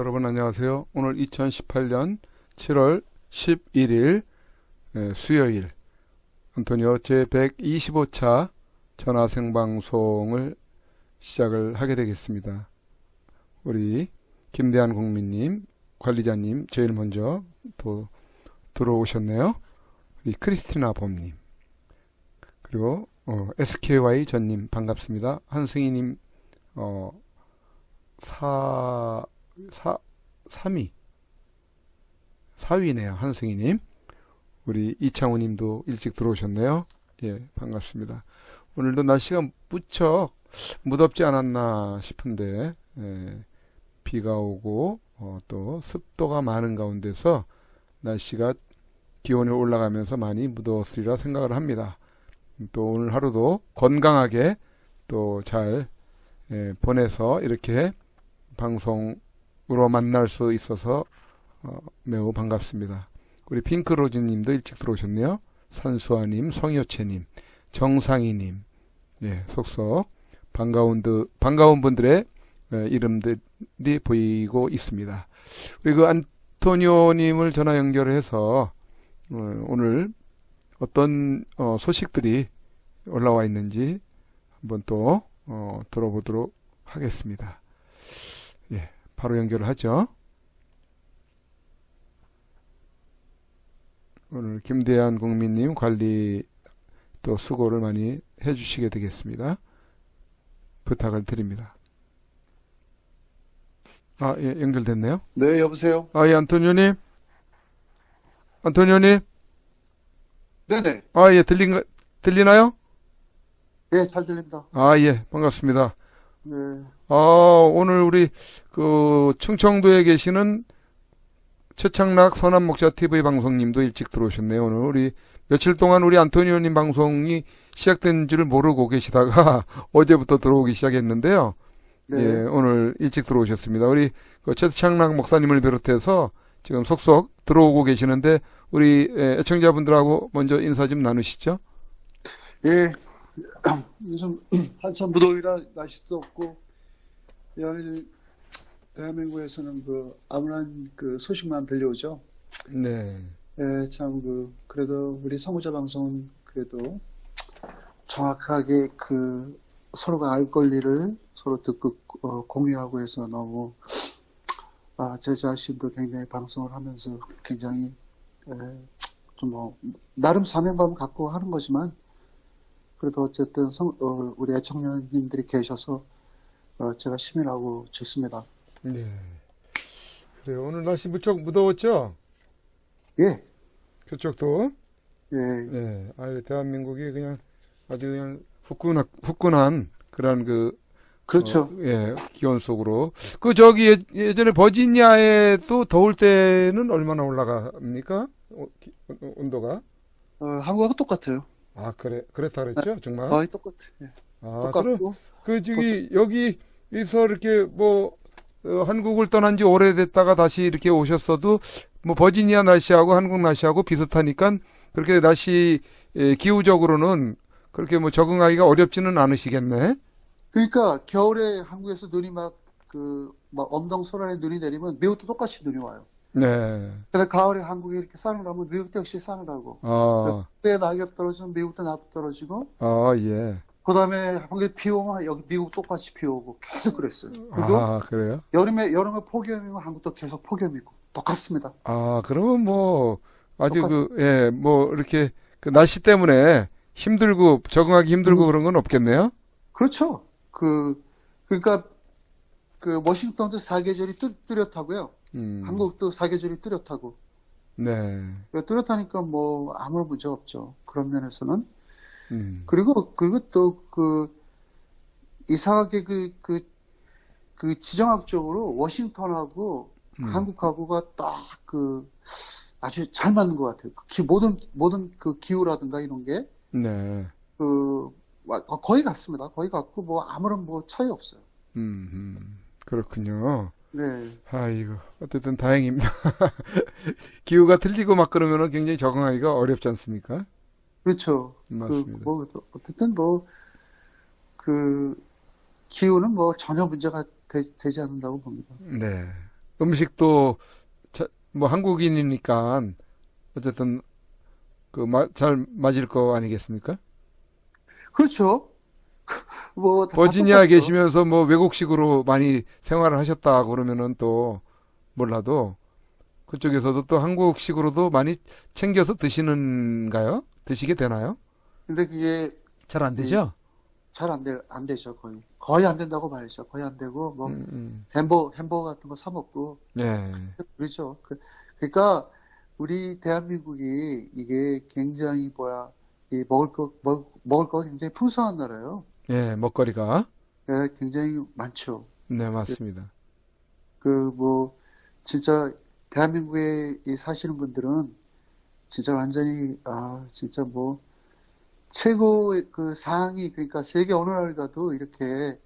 여러분 안녕하세요. 오늘 2018년 7월 11일 수요일 안토니오 제125차 전화생방송을 시작을 하게 되겠습니다. 우리 김대한 국민님, 관리자님 제일 먼저 또 들어오셨네요. 우리 크리스티나 범님, 그리고 SKY 전님 반갑습니다. 한승희님 4위네요. 한승희님. 우리 이창우님도 일찍 들어오셨네요. 예, 반갑습니다. 오늘도 날씨가 무척 무덥지 않았나 싶은데 비가 오고 또 습도가 많은 가운데서 날씨가 기온이 올라가면서 많이 무더웠으리라 생각을 합니다. 또 오늘 하루도 건강하게 또 잘 보내서 이렇게 방송으로 만날 수 있어서 매우 반갑습니다. 우리 핑크로즈님도 일찍 들어오셨네요. 산수아님, 성효채님, 정상희님, 예, 속속 반가운 분들의 이름들이 보이고 있습니다. 우리 그 안토니오님을 전화 연결해서 오늘 어떤 소식들이 올라와 있는지 한번 또 들어보도록 하겠습니다. 예, 바로 연결을 하죠. 오늘 김대한 국민님 관리 또 수고를 많이 해주시게 되겠습니다. 부탁을 드립니다. 예, 연결됐네요. 네, 여보세요? 예, 안토니오님? 네네. 예, 들리나요? 예, 잘 들립니다. 예, 반갑습니다. 네. 오늘 우리 충청도에 계시는 최창락 선한목자 TV 방송님도 일찍 들어오셨네요. 오늘 우리 며칠 동안 우리 안토니오님 방송이 시작된 줄을 모르고 계시다가 어제부터 들어오기 시작했는데요. 네. 예, 오늘 일찍 들어오셨습니다. 우리 최창락 목사님을 비롯해서 지금 속속 들어오고 계시는데 우리 애청자분들하고 먼저 인사 좀 나누시죠. 예, 요즘 한참 무더위라 날씨도 없고, 연일 대한민국에서는 아무런 소식만 들려오죠. 네. 예, 참 그래도 우리 성우자 방송은 그래도 정확하게 서로가 알 권리를 서로 듣고 공유하고 해서 너무 제 자신도 굉장히 방송을 하면서 굉장히 좀 나름 사명감 갖고 하는 거지만 그래도 어쨌든 우리 애청자님들이 계셔서 제가 힘이 나고 좋습니다. 네. 그래요. 오늘 날씨 무척 무더웠죠? 예. 그쪽도? 예. 네. 대한민국이 그냥 아주 그냥 후끈한 그런 그렇죠. 예, 기온 속으로. 예전에 버지니아에 또 더울 때는 얼마나 올라갑니까? 온도가? 한국하고 똑같아요. 그랬다 그랬죠? 정말? 거의 똑같아. 예. 똑같고. 여기서 이렇게 한국을 떠난 지 오래됐다가 다시 이렇게 오셨어도, 버지니아 날씨하고 한국 날씨하고 비슷하니까, 그렇게 기후적으로는 그렇게 적응하기가 어렵지는 않으시겠네? 그러니까, 겨울에 한국에서 눈이 엄동설안에 눈이 내리면 미국도 똑같이 눈이 와요. 네. 근데 가을에 한국에 이렇게 싸늘하면 미국도 역시 싸늘하고. 그때 낙엽 떨어지면 미국도 낙엽 떨어지고. 예. 그 다음에 한국에 비 오면 여기 미국 똑같이 비 오고 계속 그랬어요. 그리고 그래요? 여름에 폭염이면 한국도 계속 폭염이고 똑같습니다. 그러면 아주 이렇게 날씨 때문에 힘들고 적응하기 힘들고 그런 건 없겠네요? 그렇죠. 그러니까 워싱턴도 사계절이 뚜렷하고요. 한국도 사계절이 뚜렷하고. 네. 뚜렷하니까 아무런 문제 없죠. 그런 면에서는. 그리고 또 이상하게 지정학적으로 워싱턴하고 한국하고가 딱 아주 잘 맞는 것 같아요. 모든 기후라든가 이런 게. 네. 거의 같습니다. 거의 같고 아무런 차이 없어요. 그렇군요. 네. 아이고, 어쨌든 다행입니다. 기후가 틀리고 막 그러면은 굉장히 적응하기가 어렵지 않습니까? 그렇죠. 맞습니다. 어쨌든 기후는 전혀 문제가 되지 않는다고 봅니다. 네. 음식도 뭐 한국인이니까 어쨌든 잘 맞을 거 아니겠습니까? 그렇죠. 뭐, 다 버지니아 똑같죠. 계시면서 뭐 외국식으로 많이 생활을 하셨다 그러면은 또 몰라도 그쪽에서도 또 한국식으로도 많이 챙겨서 드시는가요? 드시게 되나요? 근데 그게 잘 안 되죠? 잘 안 되죠, 거의. 거의 안 된다고 봐야죠. 거의 안 되고, 뭐, 음, 음. 햄버거 같은 거 사 먹고, 예. 그렇죠. 그러니까, 우리 대한민국이 이게 굉장히 이 먹을 거 굉장히 풍성한 나라예요. 예, 먹거리가. 예, 굉장히 많죠. 네, 맞습니다. 뭐, 진짜, 대한민국에 사시는 분들은 진짜 완전히, 진짜 뭐, 최고의 그 상위, 그러니까 세계 어느 나라를 가도 이렇게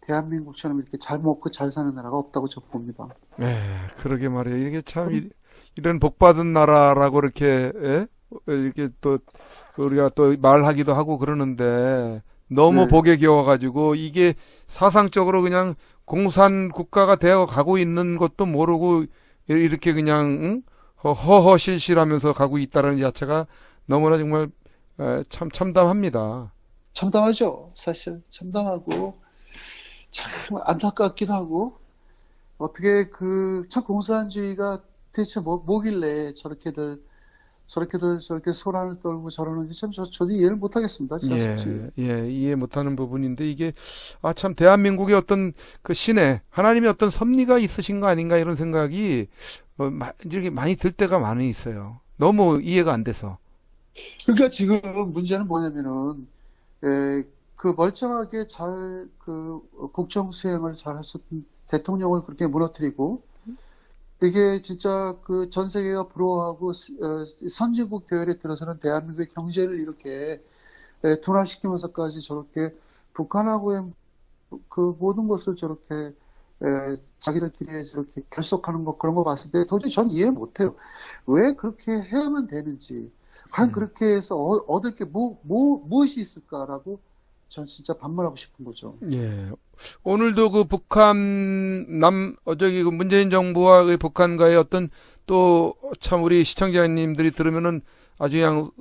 대한민국처럼 이렇게 잘 먹고 잘 사는 나라가 없다고 저 봅니다. 예, 그러게 말이에요. 이게 참 이런 복 받은 나라라고 이렇게 예? 이렇게 또 우리가 또 말하기도 하고 그러는데 너무 네, 복에 겨워가지고 이게 사상적으로 그냥 공산 국가가 되어 가고 있는 것도 모르고 이렇게 그냥 응? 허허실실하면서 가고 있다는 자체가 너무나 정말 참 참담합니다. 참담하죠. 사실 참담하고 참 안타깝기도 하고 어떻게 참 공산주의가 대체 뭐길래 저렇게들 저렇게 소란을 떨고 저러는지 참 저도 이해를 못하겠습니다. 진짜 솔직히. 예, 이해 못하는 부분인데 이게 참 대한민국의 어떤 그 신의 하나님의 어떤 섭리가 있으신 거 아닌가 이런 생각이 이렇게 많이 들 때가 많이 있어요. 너무 이해가 안 돼서. 그러니까 지금 문제는 뭐냐면은 그 멀쩡하게 국정 수행을 잘 했었던 대통령을 그렇게 무너뜨리고 이게 진짜 그 전 세계가 부러워하고 선진국 대열에 들어서는 대한민국의 경제를 이렇게 둔화시키면서까지 저렇게 북한하고의 그 모든 것을 저렇게 자기들끼리 저렇게 결속하는 거 그런 거 봤을 때 도저히 전 이해 못해요. 왜 그렇게 해야만 되는지. 과연 그렇게 해서 얻을 게 무엇이 있을까라고 전 진짜 반문하고 싶은 거죠. 예. 오늘도 그 저기 그 문재인 정부와 그 북한과의 어떤 또 참 우리 시청자님들이 들으면은 아주 그냥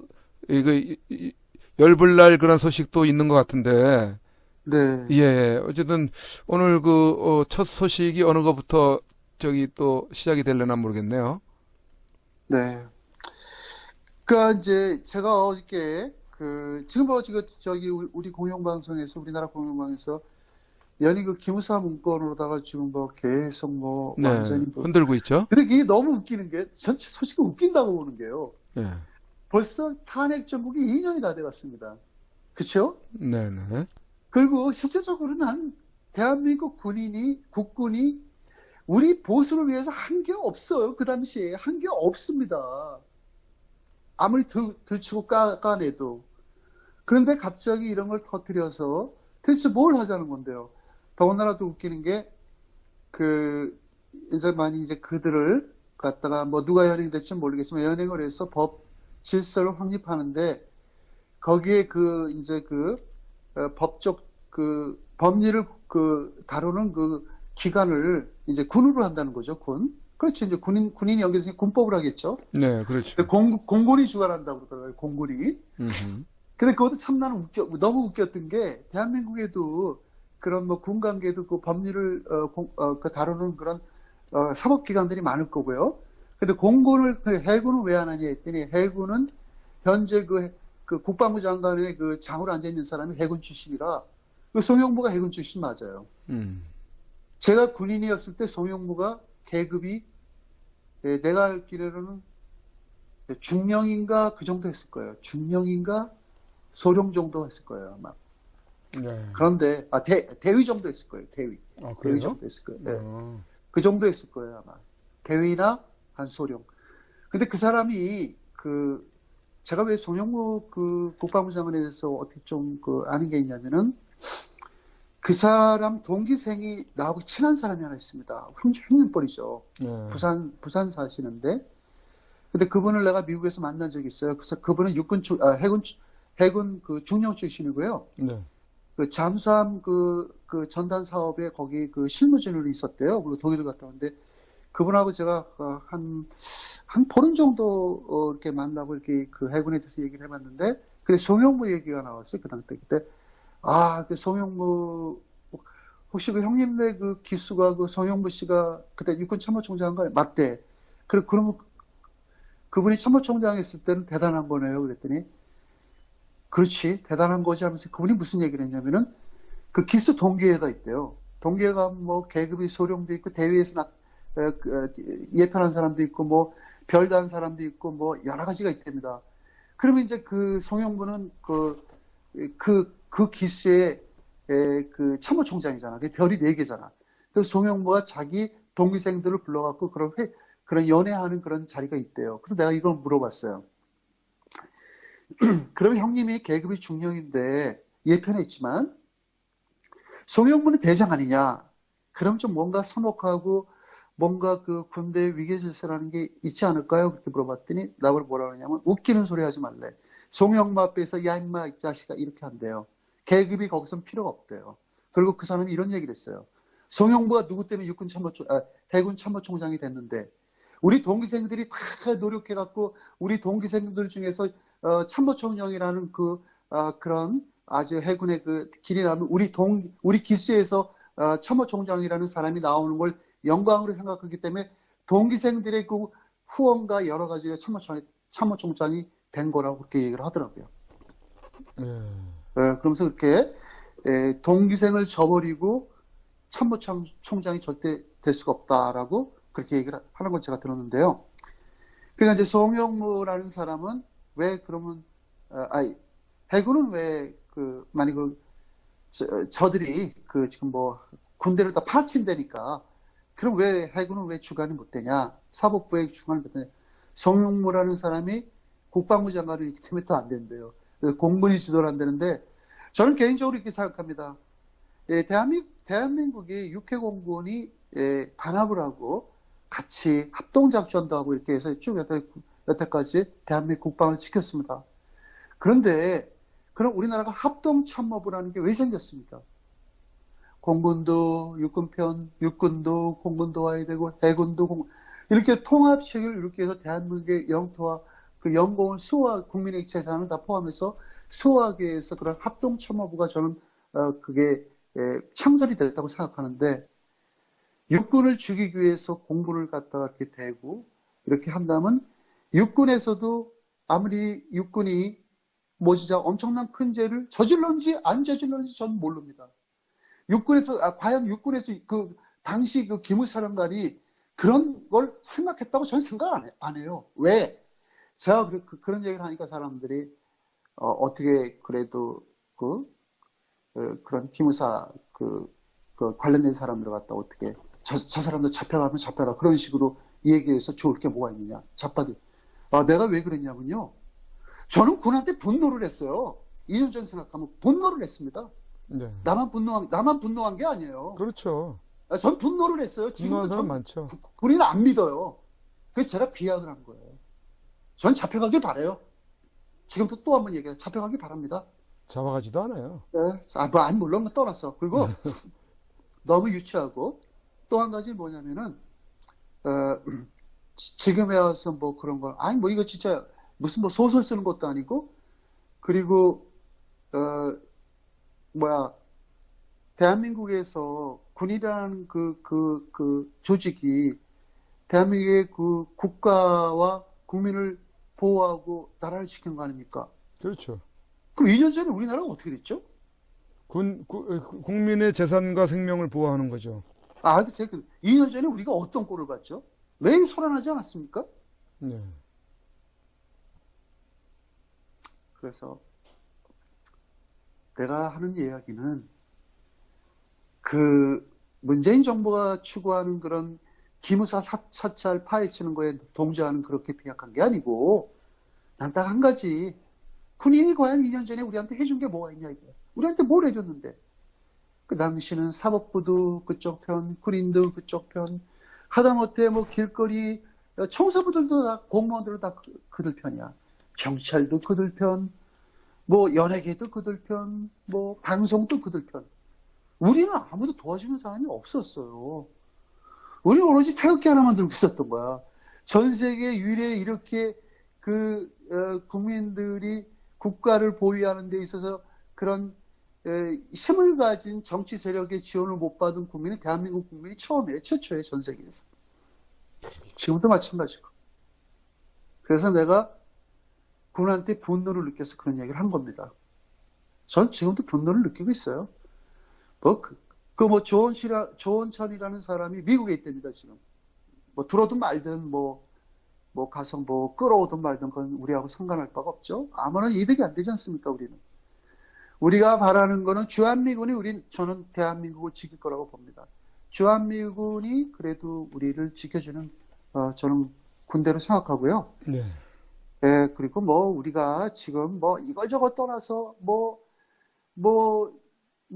열불날 그런 소식도 있는 것 같은데, 네, 예. 어쨌든 오늘 첫 소식이 어느 것부터 저기 또 시작이 될려나 모르겠네요. 네. 그러니까 이제 제가 어저께 지금 저기 우리 공영방송에서 우리나라 공영방에서 연이 그 기무사 문건으로다가 지금 뭐 계속 뭐 네. 완전히 뭐 흔들고 있죠? 근데 이게 너무 웃기는 게 전 솔직히 웃긴다고 보는 게요. 예. 벌써 탄핵 정국이 2년이 다 돼갔습니다. 그렇죠? 네네. 그리고 실제적으로는 대한민국 국군이 우리 보수를 위해서 한 게 없어요. 그 당시에 한 게 없습니다. 아무리 들치고 까내도. 그런데 갑자기 이런 걸 터뜨려서 도대체 뭘 하자는 건데요. 더군다나 또 웃기는 게 이제 많이 이제 그들을 갖다가 뭐 누가 연행될지 모르겠지만 연행을 해서 법 질서를 확립하는데 거기에 이제 법적 법리를 다루는 기관을 이제 군으로 한다는 거죠. 그렇죠. 이제 군인이 연결돼서 군법을 하겠죠. 네, 그렇죠. 공군이 주관한다고 그러더라고요. 공군이. 음흠. 근데 그것도 참 나는 너무 웃겼던 게 대한민국에도 그런 뭐 군 관계도 그 법률을 다루는 그런 사법기관들이 많을 거고요. 근데 해군은 왜 안 하냐 했더니 해군은 현재 그 국방부 장관의 그 장으로 앉아 있는 사람이 해군 출신이라 그 송영무가 해군 출신 맞아요. 제가 군인이었을 때 송영무가 계급이 내가 알기로는 중령인가 그 정도 했을 거예요. 중령인가 소령 정도 했을 거예요, 아마. 네. 그런데, 대위 정도 했을 거예요, 대위. 아, 대위 그래요? 정도 했을 거예요. 네. 어. 그 정도 했을 거예요, 아마. 대위나 한 소령. 근데 그 사람이, 제가 왜 송영무 국방부 장관에 대해서 어떻게 좀 아는 게 있냐면은, 그 사람 동기생이 나하고 친한 사람이 하나 있습니다. 흉년뻘이죠. 네. 부산 사시는데, 근데 그분을 내가 미국에서 만난 적이 있어요. 그래서 그분은 해군 중령 출신이고요. 네. 잠수함 전단 사업에 거기 실무진으로 있었대요. 그리고 독일을 갔다 왔는데 그분하고 제가 한 보름 정도 이렇게 만나고 이렇게 그 해군에 대해서 얘기를 해봤는데, 그래 송영무 얘기가 나왔어요. 그 당시 그때. 그 송영무, 혹시 그 형님네 그 기수가 그 송영무 씨가 그때 육군 참모총장인가요? 맞대. 그러면 그분이 참모총장 했을 때는 대단한 거네요. 그랬더니, 그렇지, 대단한 거지 하면서 그분이 무슨 얘기를 했냐면은, 그 기수 동기회가 있대요. 동기회가 뭐 계급이 소령도 있고, 대위에서 예편한 사람도 있고, 뭐 별단 사람도 있고, 뭐 여러 가지가 있답니다. 그러면 이제 그 송영무는 그 기수의 그 참모총장이잖아. 그 별이 4개잖아. 그 송영무가 자기 동기생들을 불러갖고 그런 연애하는 그런 자리가 있대요. 그래서 내가 이걸 물어봤어요. 그러면 형님이 계급이 중령인데 예편에 있지만 송영무는 대장 아니냐? 그럼 좀 뭔가 선혹하고 뭔가 그 군대 위계 질서라는 게 있지 않을까요? 그렇게 물어봤더니 나를 뭐라 그러냐면 웃기는 소리 하지 말래. 송영무 앞에서 야 임마 이 자식아 이렇게 한대요. 계급이 거기선 필요가 없대요. 그리고 그 사람이 이런 얘기를 했어요. 송영무가 누구 때문에 해군 참모총장이 됐는데 우리 동기생들이 다 노력해갖고 우리 동기생들 중에서 참모총장이라는 그런 아주 해군의 그 길이 나면 우리 기수에서 참모총장이라는 사람이 나오는 걸 영광으로 생각하기 때문에 동기생들의 그 후원과 여러 가지가 참모총장이 된 거라고 그렇게 얘기를 하더라고요. 그러면서 그렇게 동기생을 저버리고 참모총장이 절대 될 수가 없다라고 그렇게 얘기를 하는 걸 제가 들었는데요. 그러니까 이제 송영무라는 사람은 왜 그러면 해군은 왜 만약 저들이 지금 뭐 군대를 다 파친다니까 그럼 왜 해군은 왜 주관이 못 되냐? 사법부의 주관이 못 되냐? 송영무라는 사람이 국방부 장관을 있기 때문에 또 안 된대요. 공군이 지도를 안 되는데 저는 개인적으로 이렇게 생각합니다. 대한민국이 육해공군이 단합을 하고 같이 합동작전도 하고 이렇게 해서 쭉 여태까지 대한민국 국방을 지켰습니다. 그런데 그럼 우리나라가 합동참모부를 하는 게 왜 생겼습니까? 공군도 육군편, 육군도 공군도 와야 되고 해군도 이렇게 통합식을 이렇게 해서 대한민국의 영토와 그 영공을 국민의 재산을 다 포함해서 수호하기 위해서 그런 합동참모부가 저는 그게 창설이 됐다고 생각하는데 육군을 죽이기 위해서 공군을 갖다가 이렇게 대고 이렇게 한다면 육군에서도 아무리 육군이 진짜 엄청난 큰 죄를 저질렀는지 안 저질렀는지 저는 모릅니다. 과연 육군에서 그 당시 그 기무사령관이 그런 걸 생각했다고 저는 생각 안 해요. 왜? 제가 그런 얘기를 하니까 사람들이 어떻게 그래도 그런 기무사 관련된 사람들 갖다 어떻게 저 사람들 잡혀가면 잡혀라 그런 식으로 얘기해서 좋을 게 뭐가 있느냐 잡아들. 내가 왜 그랬냐면요. 저는 군한테 분노를 했어요. 2년 전 생각하면 분노를 했습니다. 네. 나만 분노한 게 아니에요. 그렇죠. 전 분노를 했어요. 분노하는 지금도 사람 많죠. 군인을 안 믿어요. 그래서 제가 비약을 한 거예요. 전 잡혀가길 바라요. 지금도 또 한 번 얘기해요. 잡혀가길 바랍니다. 잡아가지도 않아요. 네. 물론 떠났어. 그리고 너무 유치하고 또 한 가지 뭐냐면은 지금에 와서 뭐 그런 거 이거 진짜 무슨 뭐 소설 쓰는 것도 아니고 그리고 대한민국에서 군이라는 그 조직이 대한민국의 그 국가와 국민을 보호하고 나라를 지키는 거 아닙니까? 그렇죠. 그럼 2년 전에 우리나라가 어떻게 됐죠? 국민의 재산과 생명을 보호하는 거죠. 2년 전에 우리가 어떤 꼴을 봤죠? 매일 소란하지 않았습니까? 네. 그래서 내가 하는 이야기는 그 문재인 정부가 추구하는 그런 기무사 사찰 파헤치는 거에 동조하는 그렇게 비약한 게 아니고 난 딱 한 가지 군인이 과연 2년 전에 우리한테 해준 게 뭐가 있냐 이게 우리한테 뭘 해줬는데 그 당시는 사법부도 그쪽 편 군인도 그쪽 편 하다못해 뭐 길거리 청소부들도 다 공무원들도 다 그들 편이야. 경찰도 그들 편, 뭐 연예계도 그들 편, 뭐 방송도 그들 편. 우리는 아무도 도와주는 사람이 없었어요. 우리 오로지 태극기 하나만 들고 있었던 거야. 전 세계 유일에 이렇게 국민들이 국가를 보위하는 데 있어서 그런 힘을 가진 정치 세력의 지원을 못 받은 국민이 대한민국 국민이 처음이에요. 최초예요. 전 세계에서. 지금도 마찬가지고. 그래서 내가 군한테 분노를 느껴서 그런 얘기를 한 겁니다. 전 지금도 분노를 느끼고 있어요. 조원천이라는 사람이 미국에 있답니다, 지금. 들어든 말든, 가서 끌어오든 말든, 그건 우리하고 상관할 바가 없죠. 아무런 이득이 안 되지 않습니까, 우리는. 우리가 바라는 거는 주한미군이 저는 대한민국을 지킬 거라고 봅니다. 주한미군이 그래도 우리를 지켜주는, 저는 군대로 생각하고요. 네. 예, 그리고 우리가 지금 이걸저걸 떠나서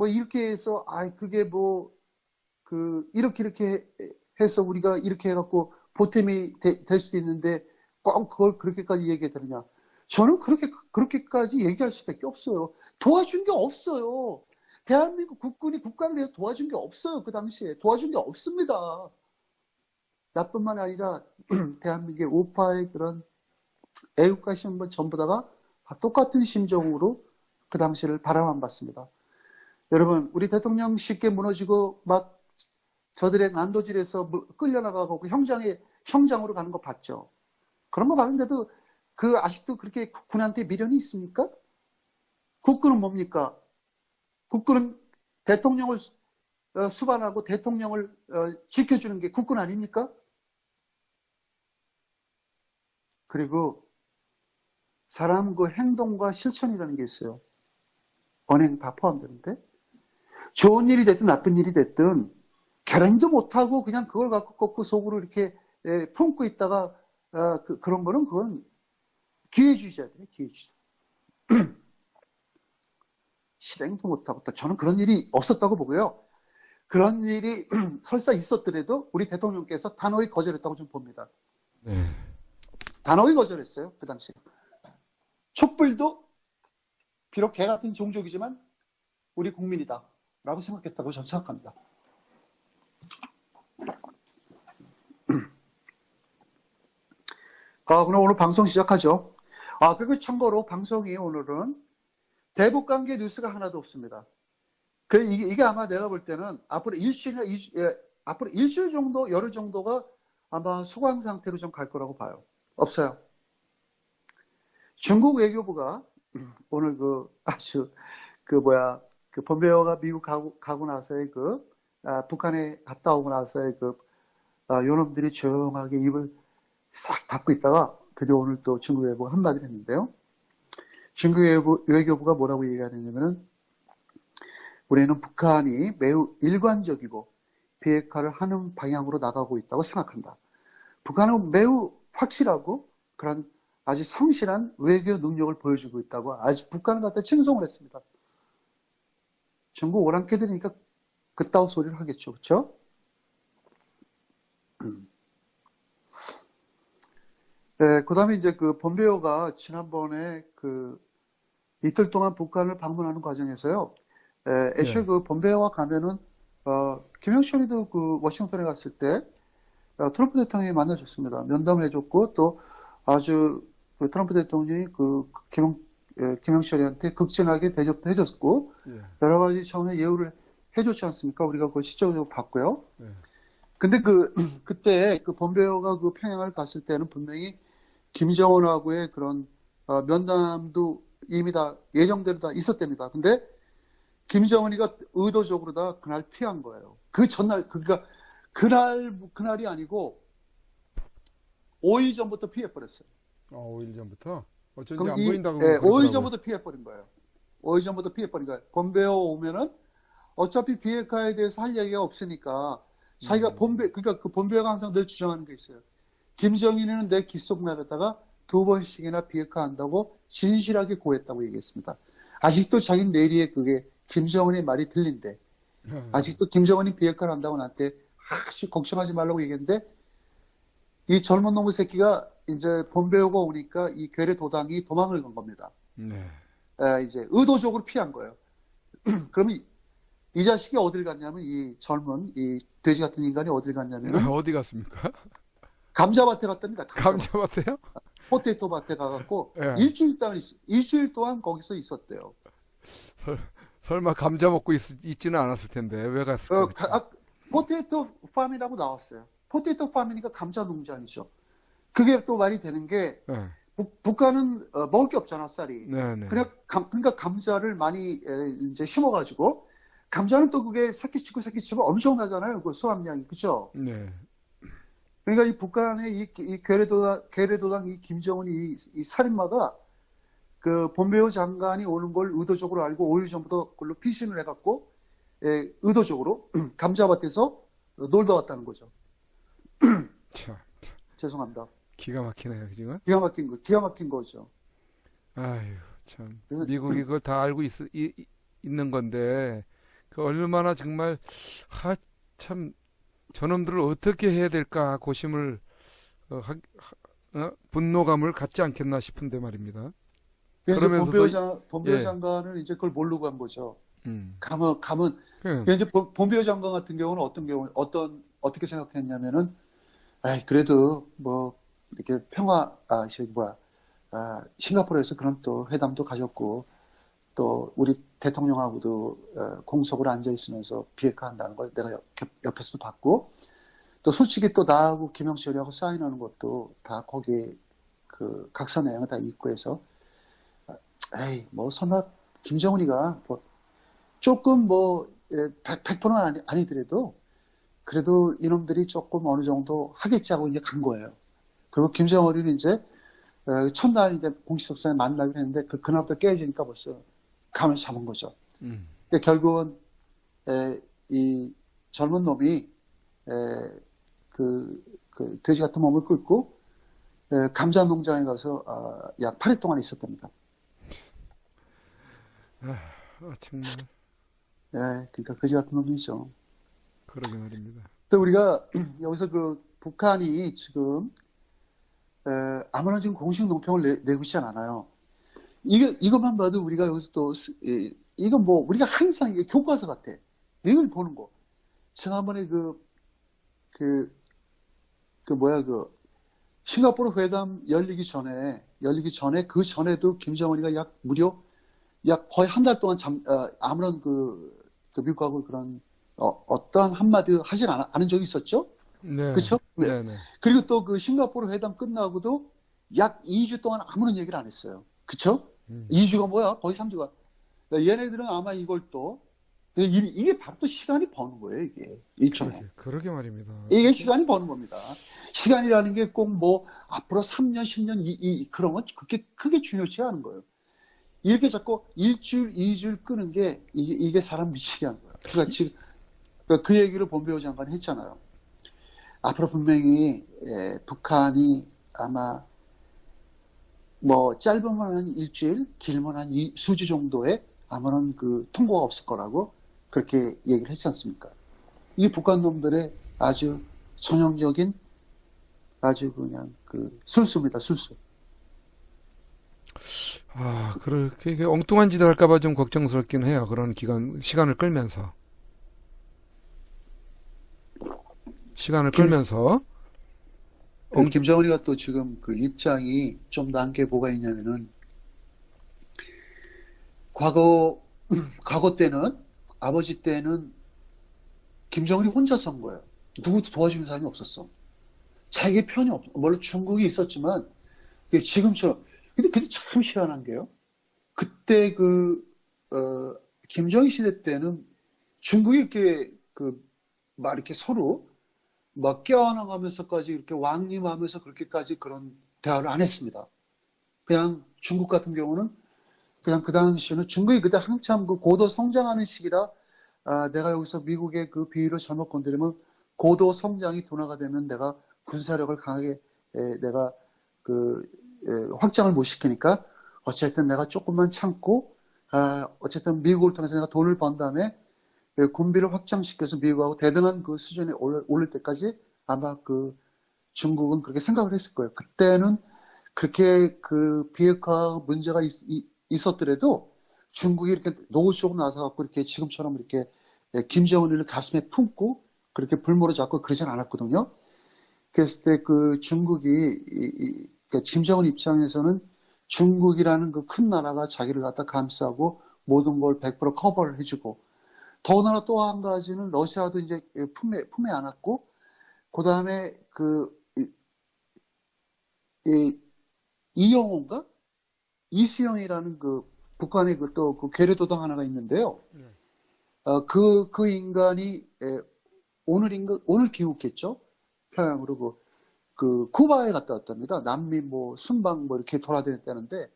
이렇게 해서, 그게 이렇게 해서 우리가 이렇게 해갖고 보탬이 될 수도 있는데 꼭 그걸 그렇게까지 얘기해 되느냐. 저는 그렇게까지 얘기할 수밖에 없어요. 도와준 게 없어요. 대한민국 국군이 국가를 위해서 도와준 게 없어요. 그 당시에. 도와준 게 없습니다. 나뿐만 아니라 대한민국의 우파의 그런 애국가 신분 전부 다가 똑같은 심정으로 그 당시를 바라만 봤습니다. 여러분, 우리 대통령 쉽게 무너지고 막 저들의 난도질에서 끌려나가고 형장으로 가는 거 봤죠. 그런 거 봤는데도 아직도 그렇게 국군한테 미련이 있습니까? 국군은 뭡니까? 국군은 대통령을 수반하고 대통령을 지켜주는 게 국군 아닙니까? 그리고 사람 행동과 실천이라는 게 있어요. 언행 다 포함되는데 좋은 일이 됐든 나쁜 일이 됐든 결혼도 못하고 그냥 그걸 갖고 꺾고 속으로 이렇게 품고 있다가 그런 거는 그건 기회주의자들이에요. 기회주의자. 실행도 못하고 또 저는 그런 일이 없었다고 보고요. 그런 일이 설사 있었더라도 우리 대통령께서 단호히 거절했다고 좀 봅니다. 네. 단호히 거절했어요. 그 당시에. 촛불도 비록 개 같은 종족이지만 우리 국민이다 라고 생각했다고 저는 생각합니다. 그럼 오늘 방송 시작하죠. 그리고 참고로 방송이 오늘은 대북관계 뉴스가 하나도 없습니다. 이게 아마 내가 볼 때는 앞으로 일주일 정도, 열흘 정도가 아마 소강 상태로 좀 갈 거라고 봐요. 없어요. 중국 외교부가 오늘 폼페이오가 미국 가고 나서의 북한에 갔다 오고 나서의 요놈들이 조용하게 입을 싹 닫고 있다가 드디어 오늘 또 중국 외교부가 한마디를 했는데요. 중국 외교부가 뭐라고 얘기하느냐면은 우리는 북한이 매우 일관적이고 비핵화를 하는 방향으로 나가고 있다고 생각한다. 북한은 매우 확실하고 그런 아주 성실한 외교 능력을 보여주고 있다고 아주 북한을 갖다 칭송을 했습니다. 중국 오랑캐들이니까 그따위 소리를 하겠죠. 그렇죠? 그 다음에 이제 폼페이오가 지난번에 이틀 동안 북한을 방문하는 과정에서요. 애초에 폼페이오가 가면은, 김영철이도 워싱턴에 갔을 때, 트럼프 대통령이 만나줬습니다. 면담을 해줬고, 또 아주 트럼프 대통령이 김영철이한테 극진하게 대접도 해줬고, 여러 가지 차원의 예우를 해줬지 않습니까? 우리가 그걸 시적으로 봤고요. 근데 그때 폼페이오가 평양을 갔을 때는 분명히 김정은하고의 그런 면담도 이미 다 예정대로 다 있었답니다. 근데 김정은이가 의도적으로 다 그날 피한 거예요. 그 전날, 그러니까 그날이 아니고 5일 전부터 피해버렸어요. 5일 전부터? 어쩐지 안 보인다고. 5일 전부터 피해버린 거예요. 5일 전부터 피해버린 거예요. 폼페이오 오면은 어차피 비핵화에 대해서 할 얘기가 없으니까 자기가 그러니까 폼페이오가 항상 늘 주장하는 게 있어요. 김정일은 내 귓속말에다가 2번씩이나 비핵화한다고 진실하게 고했다고 얘기했습니다. 아직도 자기 내리에 그게 김정은의 말이 들린대. 아직도 김정은이 비핵화를 한다고 나한테 걱정하지 말라고 얘기했는데 이 젊은 놈의 새끼가 이제 폼페이오가 오니까 이 괴뢰 도당이 도망을 간 겁니다. 네. 이제 의도적으로 피한 거예요. 그러면 이 자식이 어딜 갔냐면, 이 젊은, 이 돼지 같은 인간이 어딜 갔냐면, 어디 갔습니까? 감자밭에 갔답니다. 감자밭. 감자밭에요? 포테이토 밭에 가갖고, 예. 일주일 동안 거기서 있었대요. 설마 감자 먹고 있지는 않았을 텐데 왜 갔을까? 포테이토 팜이라고 나왔어요. 포테이토 팜이니까 감자 농장이죠. 그게 또 말이 되는 게, 네. 북한은 먹을 게 없잖아, 쌀이. 네네. 그러니까 감자를 많이 이제 심어가지고, 감자는 또 그게 새끼치고 엄청나잖아요. 그 수확량이. 그죠? 네. 그러니까 이 북한의 이 괴뢰도당 이 김정은이 이 살인마가 그 본베어 장관이 오는 걸 의도적으로 알고 5일 전부터 그걸로 피신을 해갖고, 의도적으로 감자밭에서 놀다 왔다는 거죠. 참 죄송합니다. 기가 막히네요, 지금. 기가 막힌 거죠. 아유, 참. 그래서- 미국이 그걸 다 알고 있는 건데, 그 얼마나 정말, 참, 저놈들을 어떻게 해야 될까 고심을, 분노감을 갖지 않겠나 싶은데 말입니다. 그래서 그러면서도- 본베어 예. 장관은 이제 그걸 모르고 한 거죠. 음. 감은 이제 본베어 장관 같은 경우는 어떻게 생각했냐면은, 그래도 뭐 이렇게 싱가포르에서 그런 또 회담도 가졌고, 또 우리 대통령하고도 공석으로 앉아 있으면서 비핵화한다는 걸 내가 옆에서도 봤고, 또 솔직히 또 나하고 김영철이하고 사인하는 것도 다 거기에 그 각서 내용을 다 읽고 해서, 뭐 설마 김정은이가 뭐 조금 100%는 아니더라도 그래도 이놈들이 조금 어느 정도 하겠지 하고 이제 간 거예요. 그리고 김정은이는 이제 첫날 이제 공식석상에 만나기로 했는데 그날부터 깨지니까 벌써 감을 잡은 거죠. 그러니까 결국은 이 젊은 놈이 그 돼지 같은 몸을 끌고 감자 농장에 가서 약 8일 동안 있었답니다. 정말, 그러니까 거지 같은 놈이죠. 그러게 말입니다. 또 우리가 여기서 그 북한이 지금 아무런 지금 공식 논평을 내고 있지 않아요. 이것만 봐도 우리가 여기서 또 이건 뭐 우리가 항상 이게 교과서 같아. 늘 보는 거. 지난번에 싱가포르 회담 열리기 전에 그 전에도 김정은이가 무려 거의 한 달 동안 아무런 미국하고 그런 어떠한 한마디 하진 않은 적이 있었죠? 네. 그렇죠? 네네. 그리고 또 그 싱가포르 회담 끝나고도 약 2주 동안 아무런 얘기를 안 했어요. 그쵸? 2주가 뭐야? 거의 3주가. 얘네들은 아마 이걸 또, 이게 바로 또 시간이 버는 거예요, 이게. 일종의. 그러게 말입니다. 이게 시간이 버는 겁니다. 시간이라는 게 꼭 뭐, 앞으로 3년, 10년, 그런 건 그렇게 크게 중요치 않은 거예요. 이렇게 자꾸 1주일, 2주일 끄는 게, 이게 사람 미치게 하는 거예요. 그러니까 지금, 그 얘기를 본베어 장관이 했잖아요. 앞으로 분명히 북한이 아마 뭐 짧으면 한 일주일, 길면 한 수주 정도의 아무런 그 통보가 없을 거라고 그렇게 얘기를 했지 않습니까? 이 북한 놈들의 아주 전형적인 아주 그냥 술수입니다, 술수. 그렇게 이게 엉뚱한 짓을 할까봐 좀 걱정스럽긴 해요. 그런 시간을 끌면서. 김정은이가 또 지금 그 입장이 좀 난 게 뭐가 있냐면은, 과거 때는, 아버지 때는 김정은이 혼자 선 거예요. 누구도 도와주는 사람이 없었어. 자기 편이 물론 중국이 있었지만, 지금처럼. 근데 참 희한한 게요. 그때 김정일 시대 때는 중국이 이렇게 서로 막 껴안아가면서까지 이렇게 왕림하면서 그렇게까지 그런 대화를 안 했습니다. 그냥 중국 같은 경우는 그냥 그 당시에는 중국이 그때 한참 고도 성장하는 시기라, 내가 여기서 미국의 그 비유를 잘못 건드리면 고도 성장이 둔화가 되면 내가 군사력을 강하게 내가 확장을 못 시키니까 어쨌든 내가 조금만 참고 어쨌든 미국을 통해서 내가 돈을 번 다음에 군비를 확장시켜서 미국하고 대등한 그 수준에 올릴 때까지 아마 중국은 그렇게 생각을 했을 거예요. 그때는 그렇게 비핵화 문제가 있었더라도 중국이 이렇게 노골적으로 나서갖고 이렇게 지금처럼 이렇게 김정은을 가슴에 품고 그렇게 불모로 잡고 그러진 않았거든요. 그랬을 때 그 중국이 그러니까 김정은 입장에서는 중국이라는 그 큰 나라가 자기를 갖다 감싸고 모든 걸 100% 커버를 해주고 더군다나 또 한 가지는 러시아도 이제 품에 안았고 그 다음에 이영호인가 이수영이라는 그 북한의 그 괴뢰도당 하나가 있는데요. 그 인간이 오늘 귀국했죠. 평양으로 그 쿠바에 갔다 왔답니다. 남미 뭐 순방 뭐 이렇게 돌아다녔다는데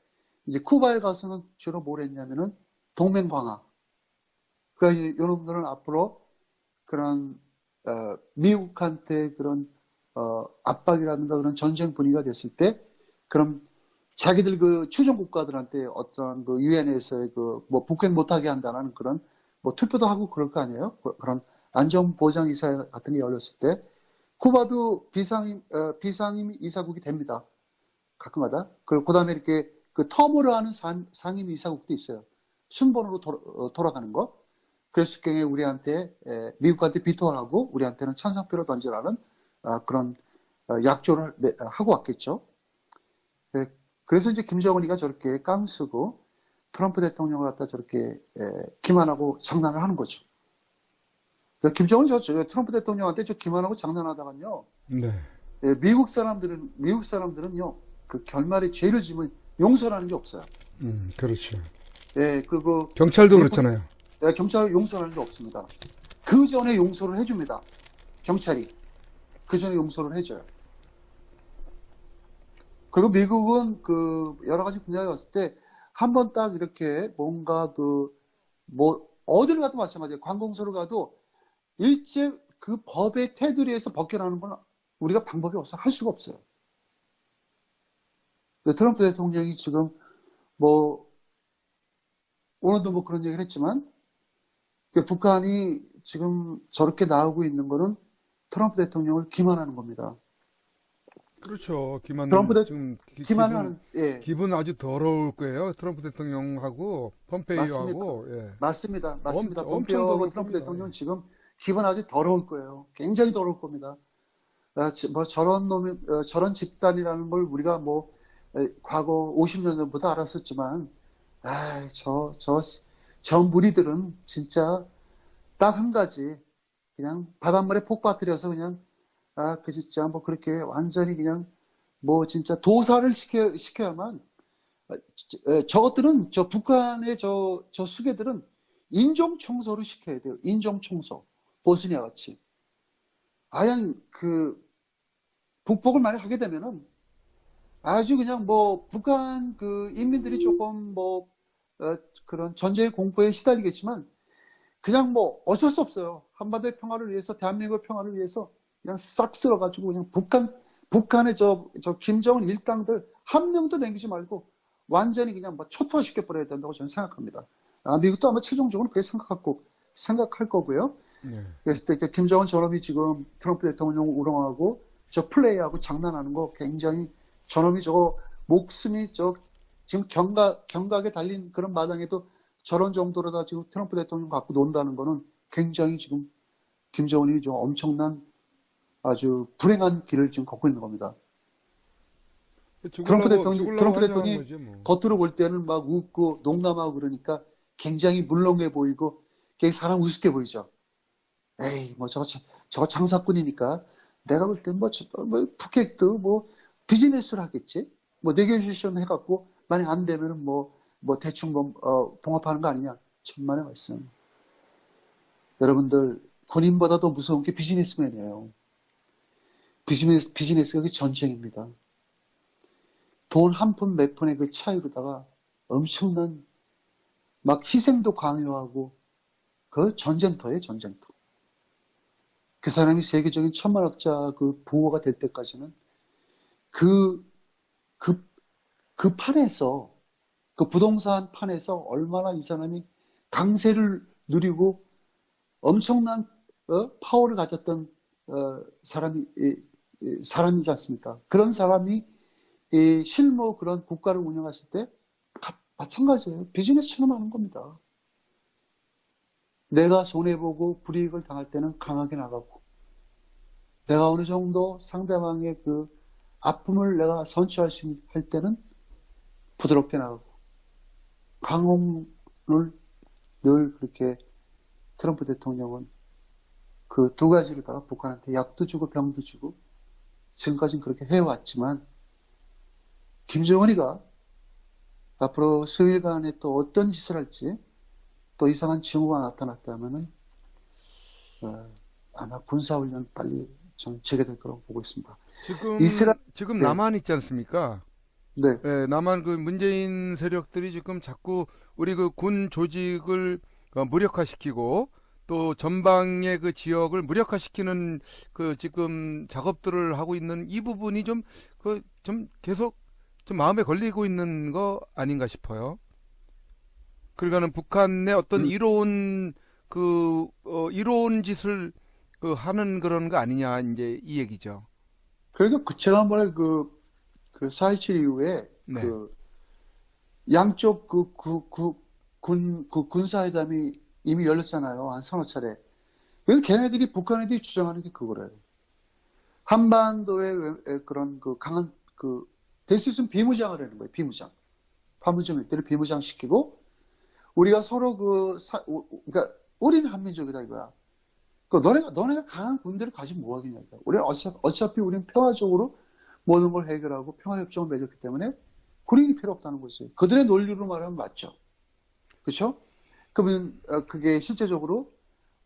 이제 쿠바에 가서는 주로 뭘 했냐면은 동맹 강화. 그러니까 여러분들은 앞으로 그런 미국한테 그런 압박이라든가 그런 전쟁 분위기가 됐을 때 그럼 자기들 그 추종 국가들한테 어떤 그 유엔에서의 그 뭐 북핵 못하게 한다는 그런 뭐 투표도 하고 그럴 거 아니에요? 그런 안전보장 이사 같은 게 열렸을 때 쿠바도 비상임 이사국이 됩니다. 가끔가다. 그 다음에 이렇게 그 텀으로 하는 상임 이사국도 있어요. 순번으로 돌아가는 거. 그랬을 경우에 우리한테 미국한테 비토를 하고 우리한테는 찬성표를 던지라는 그런 약조를 하고 왔겠죠. 그래서 이제 김정은이가 저렇게 깡쓰고 트럼프 대통령을 갖다 저렇게 기만하고 장난을 하는 거죠. 김정은이 트럼프 대통령한테 저 기만하고 장난하다가요. 네. 미국 사람들은요 그 결말에 죄를 지면 용서라는 게 없어요. 그렇죠. 그리고 경찰도 그렇잖아요. 경찰 용서라는 게 없습니다. 그 전에 용서를 해줍니다. 경찰이 그 전에 용서를 해줘요. 그리고 미국은 그 여러 가지 분야에 왔을 때 한 번 딱 이렇게 뭔가 뭐 어디를 가도 마찬가지예요. 관공서를 가도 일제 그 법의 테두리에서 벗겨나는 건 우리가 방법이 없어 할 수가 없어요. 트럼프 대통령이 지금 뭐 오늘도 뭐 그런 얘기를 했지만 북한이 지금 저렇게 나오고 있는 거는 트럼프 대통령을 기만하는 겁니다. 그렇죠. 트럼프 기만하는 기분 아주 더러울 거예요. 트럼프 대통령하고 pompeo하고 맞습니다. 엄청 폼페이오하고 더러울 트럼프 겁니다. 대통령 지금 기분 아주 더러울 거예요. 굉장히 더러울 겁니다. 뭐 저런 집단이라는 걸 우리가 뭐 과거 50년 전부터 알았었지만 저 무리들은 진짜 딱 한 가지 그냥 바닷물에 폭 빠뜨려서 그냥 그 진짜 뭐 그렇게 완전히 그냥 뭐 진짜 도살을 시켜야만 저것들은 저 북한의 저 수괴들은 인종 청소를 시켜야 돼요. 인종 청소. 보스니아 같이. 아양 그 북복을 만약 하게 되면은 아주 그냥 뭐 북한 그 인민들이 조금 뭐 그런 전쟁의 공포에 시달리겠지만 그냥 뭐 어쩔 수 없어요. 한반도의 평화를 위해서 대한민국의 평화를 위해서 그냥 싹 쓸어가지고 그냥 북한의 저 김정은 일당들 한 명도 남기지 말고 완전히 그냥 뭐 초토화시켜 버려야 된다고 저는 생각합니다. 미국도 아마 최종적으로 그렇게 생각할 거고요. 그랬을 때 김정은 저놈이 지금 트럼프 대통령 우롱하고 저 플레이하고 장난하는 거 굉장히 저놈이 저거 목숨이 지금 경각에 달린 그런 마당에도 저런 정도로다 지금 트럼프 대통령 갖고 논다는 거는 굉장히 지금 김정은이 좀 엄청난 아주 불행한 길을 지금 걷고 있는 겁니다. 트럼프 대통령이 겉으로 볼 때는 막 웃고 농담하고 그러니까 굉장히 물렁해 보이고 굉장히 사람 우습게 보이죠. 에이, 뭐 저거 장사꾼이니까 내가 볼 땐 뭐 북핵도 뭐 비즈니스를 하겠지. 뭐 네고시에이션 해갖고 만약 안 되면은 뭐 대충 봉합하는 거 아니냐. 천만의 말씀. 여러분들 군인보다 더 무서운 게 비즈니스맨이에요. 비즈니스가 그 전쟁입니다. 돈 한 푼 몇 푼의 그 차이로다가 엄청난 막 희생도 강요하고 그 전쟁터예요, 전쟁터. 그 사람이 세계적인 천만억자 그 부호가 될 때까지는 그 판에서, 그 부동산 판에서 얼마나 이 사람이 강세를 누리고 엄청난 파워를 가졌던 사람이지 않습니까? 그런 사람이 실무 그런 국가를 운영했을 때 마찬가지예요. 비즈니스처럼 하는 겁니다. 내가 손해보고 불이익을 당할 때는 강하게 나가고, 내가 어느 정도 상대방의 그 아픔을 내가 선취할 수 할 때는 부드럽게 나가고, 강홍을 늘 그렇게 트럼프 대통령은 그 두 가지로다가 북한한테 약도 주고 병도 주고 지금까지는 그렇게 해왔지만, 김정은이가 앞으로 수일간에 또 어떤 짓을 할지, 또 이상한 징후가 나타났다면은 아마 군사훈련 빨리 좀 재개될 거라고 보고 있습니다. 지금 네, 남한 있지 않습니까? 네, 예, 남한 그 문재인 세력들이 지금 자꾸 우리 그 군 조직을 무력화시키고 또 전방의 그 지역을 무력화시키는 그 지금 작업들을 하고 있는 이 부분이 좀 계속 좀 마음에 걸리고 있는 거 아닌가 싶어요. 그러니까는 북한의 어떤 이로운 짓을 하는 그런 거 아니냐, 이제 이 얘기죠. 그러니까 지난번에 그 4.27 이후에 네. 그 양쪽 군사회담이 이미 열렸잖아요. 한 서너 차례. 그래서 걔네들이, 북한 애들이 주장하는 게 그거래요. 한반도의 그런 그 강한 될 수 있으면 비무장을 하는 거예요. 비무장. 판문점 일대를 비무장시키고, 우리가 서로 그러니까 우리는 한민족이다 이거야. 너네가 강한 군대를 가지고 뭐 하겠냐 이거야. 우리는 어차피 우리는 평화적으로 모든 걸 해결하고 평화협정을 맺었기 때문에 군인이 필요 없다는 거지. 그들의 논리로 말하면 맞죠. 그렇죠? 그러면 그게 실제적으로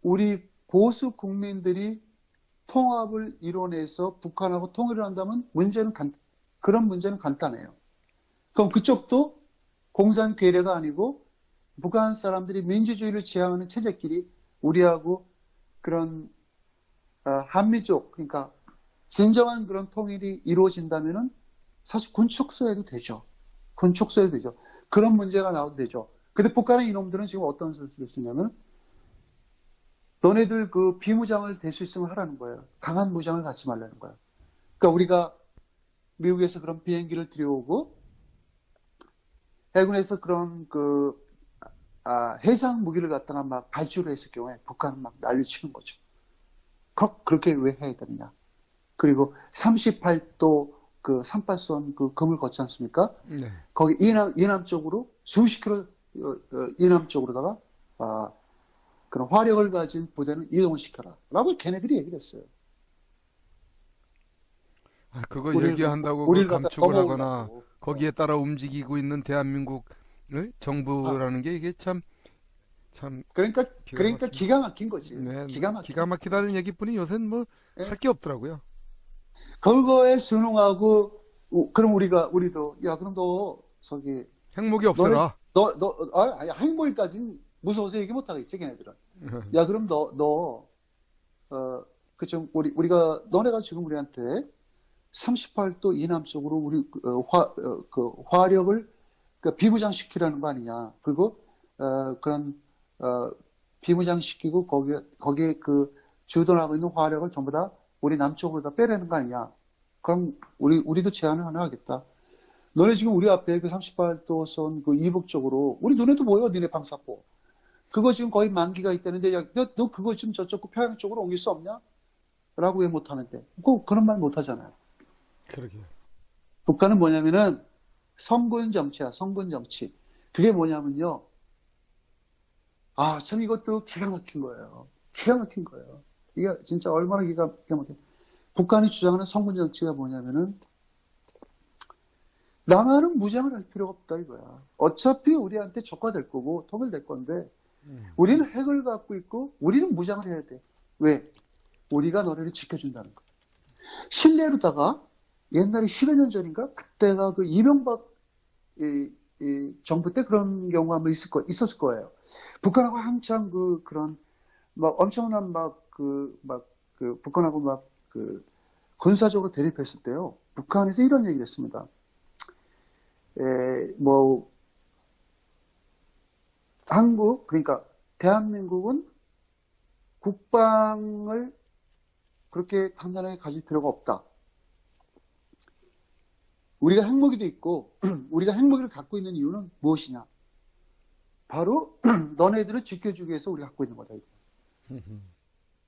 우리 보수 국민들이 통합을 이뤄내서 북한하고 통일을 한다면 그런 문제는 간단해요. 그럼 그쪽도 공산 괴뢰가 아니고 북한 사람들이 민주주의를 지향하는 체제끼리 우리하고 그런 한미족, 그러니까 진정한 그런 통일이 이루어진다면은 사실 군축소해도 되죠. 군축소해도 되죠. 그런 문제가 나와도 되죠. 근데 북한의 이놈들은 지금 어떤 수를 쓰냐면, 너네들 그 비무장을 될 수 있으면 하라는 거예요. 강한 무장을 갖지 말라는 거예요. 그러니까 우리가 미국에서 그런 비행기를 들여오고 해군에서 그런 해상 무기를 갖다가 막 발주를 했을 경우에 북한은 막 난리치는 거죠. 그렇게 왜 해야 되느냐. 그리고 38도 그 38선 그 금을 걷지 않습니까? 네. 거기 이남 쪽으로 수십 킬로 이남 쪽으로다가 그런 화력을 가진 부대는 이동을 시켜라. 라고 걔네들이 얘기를 했어요. 그거 얘기한다고 우리를 그 갖다 감축을 하거나 넘어오려고. 거기에 따라 움직이고 있는 대한민국 정부라는 게 이게 참 그러니까 기가 막힌. 기가 막힌 거지. 네, 기가 막힌. 기가 막히다는 얘기뿐이 요새는 뭐 할 게 없더라고요. 그거에 순응하고 그럼 우리도 야 그럼 너 저기 핵무기 없애라. 행보기까지는 무서워서 얘기 못 하겠지 걔네들은. 야 그럼 그좀 우리가 너네가 지금 우리한테 38도 이남 쪽으로 우리 화력을 비무장시키라는 거 아니냐. 그리고 그런 비무장시키고 거기에 그 주둔하고 있는 화력을 전부 다 우리 남쪽으로 다 빼라는 거 아니냐. 그럼 우리도 제안을 하나 하겠다. 너네 지금 우리 앞에 그 38도선 그 이북 쪽으로 우리 눈에도 보여. 니네 방사포. 그거 지금 거의 만기가 있다는데 야, 너 그거 좀 저쪽 평양 쪽으로 옮길 수 없냐? 라고 왜 못하는데. 그런 말 못하잖아요. 그러게요. 북한은 뭐냐면은 성군 정치야. 성군 정치. 그게 뭐냐면요. 참 이것도 기가 막힌 거예요. 기가 막힌 거예요. 이게 진짜 얼마나 기가 막힌. 북한이 주장하는 성군 정치가 뭐냐면은 남한은 무장을 할 필요가 없다 이거야. 어차피 우리한테 적화될 거고 통일될 건데 우리는 핵을 갖고 있고 우리는 무장을 해야 돼. 왜? 우리가 너네를 지켜준다는 거. 실례로다가 옛날에 10여 년 전인가 그때가 그 이명박 정부 때 그런 경우가 한번 있었을 거예요. 북한하고 한창 그런 막 엄청난 북한하고 군사적으로 대립했을 때요. 북한에서 이런 얘기를 했습니다. 그러니까 대한민국은 국방을 그렇게 단단하게 가질 필요가 없다. 우리가 핵무기도 있고 우리가 핵무기를 갖고 있는 이유는 무엇이냐? 바로 너네들을 지켜주기 위해서 우리가 갖고 있는 거다.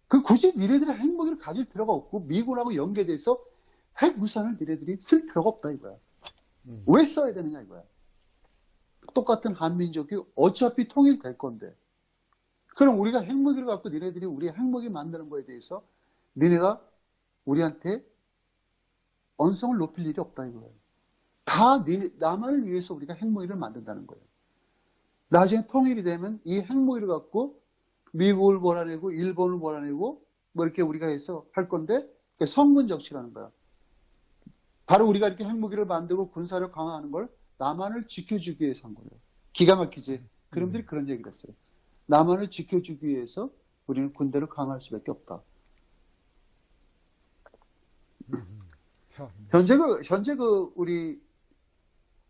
그 굳이 니네들이 핵무기를 가질 필요가 없고 미군하고 연계돼서 핵무산을 니네들이 쓸 필요가 없다 이거야. 왜 써야 되느냐 이거야. 똑같은 한민족이 어차피 통일될 건데. 그럼 우리가 핵무기를 갖고 니네들이 우리 핵무기 만드는 거에 대해서 니네가 우리한테 언성을 높일 일이 없다 이거예요. 다 나만을 위해서 우리가 핵무기를 만든다는 거예요. 나중에 통일이 되면 이 핵무기를 갖고 미국을 몰아내고 일본을 몰아내고 뭐 이렇게 우리가 해서 할 건데 성문 정치라는 거야. 바로 우리가 이렇게 핵무기를 만들고 군사력 강화하는 걸 남한을 지켜주기 위해서 한 거예요. 기가 막히지. 그놈들이 그런 얘기를 했어요. 남한을 지켜주기 위해서 우리는 군대를 강화할 수밖에 없다. 현재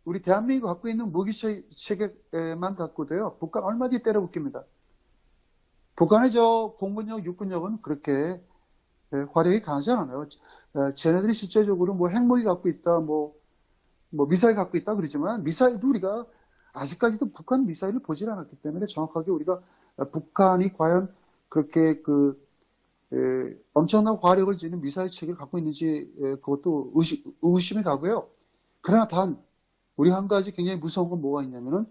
우리 대한민국이 갖고 있는 무기 체계만 갖고도요, 북한 얼마든지 때려붙깁니다. 북한의 저 공군력, 육군력은 그렇게 화력이 강하지 않아요. 쟤네들이 실제적으로 뭐 핵무기 갖고 있다, 뭐 미사일 갖고 있다 그러지만 미사일도 우리가 아직까지도 북한 미사일을 보질 않았기 때문에 정확하게 우리가 북한이 과연 그렇게 엄청난 화력을 지닌 미사일 체계를 갖고 있는지 그것도 의심이 가고요. 그러나 단 우리 한 가지 굉장히 무서운 건 뭐가 있냐면은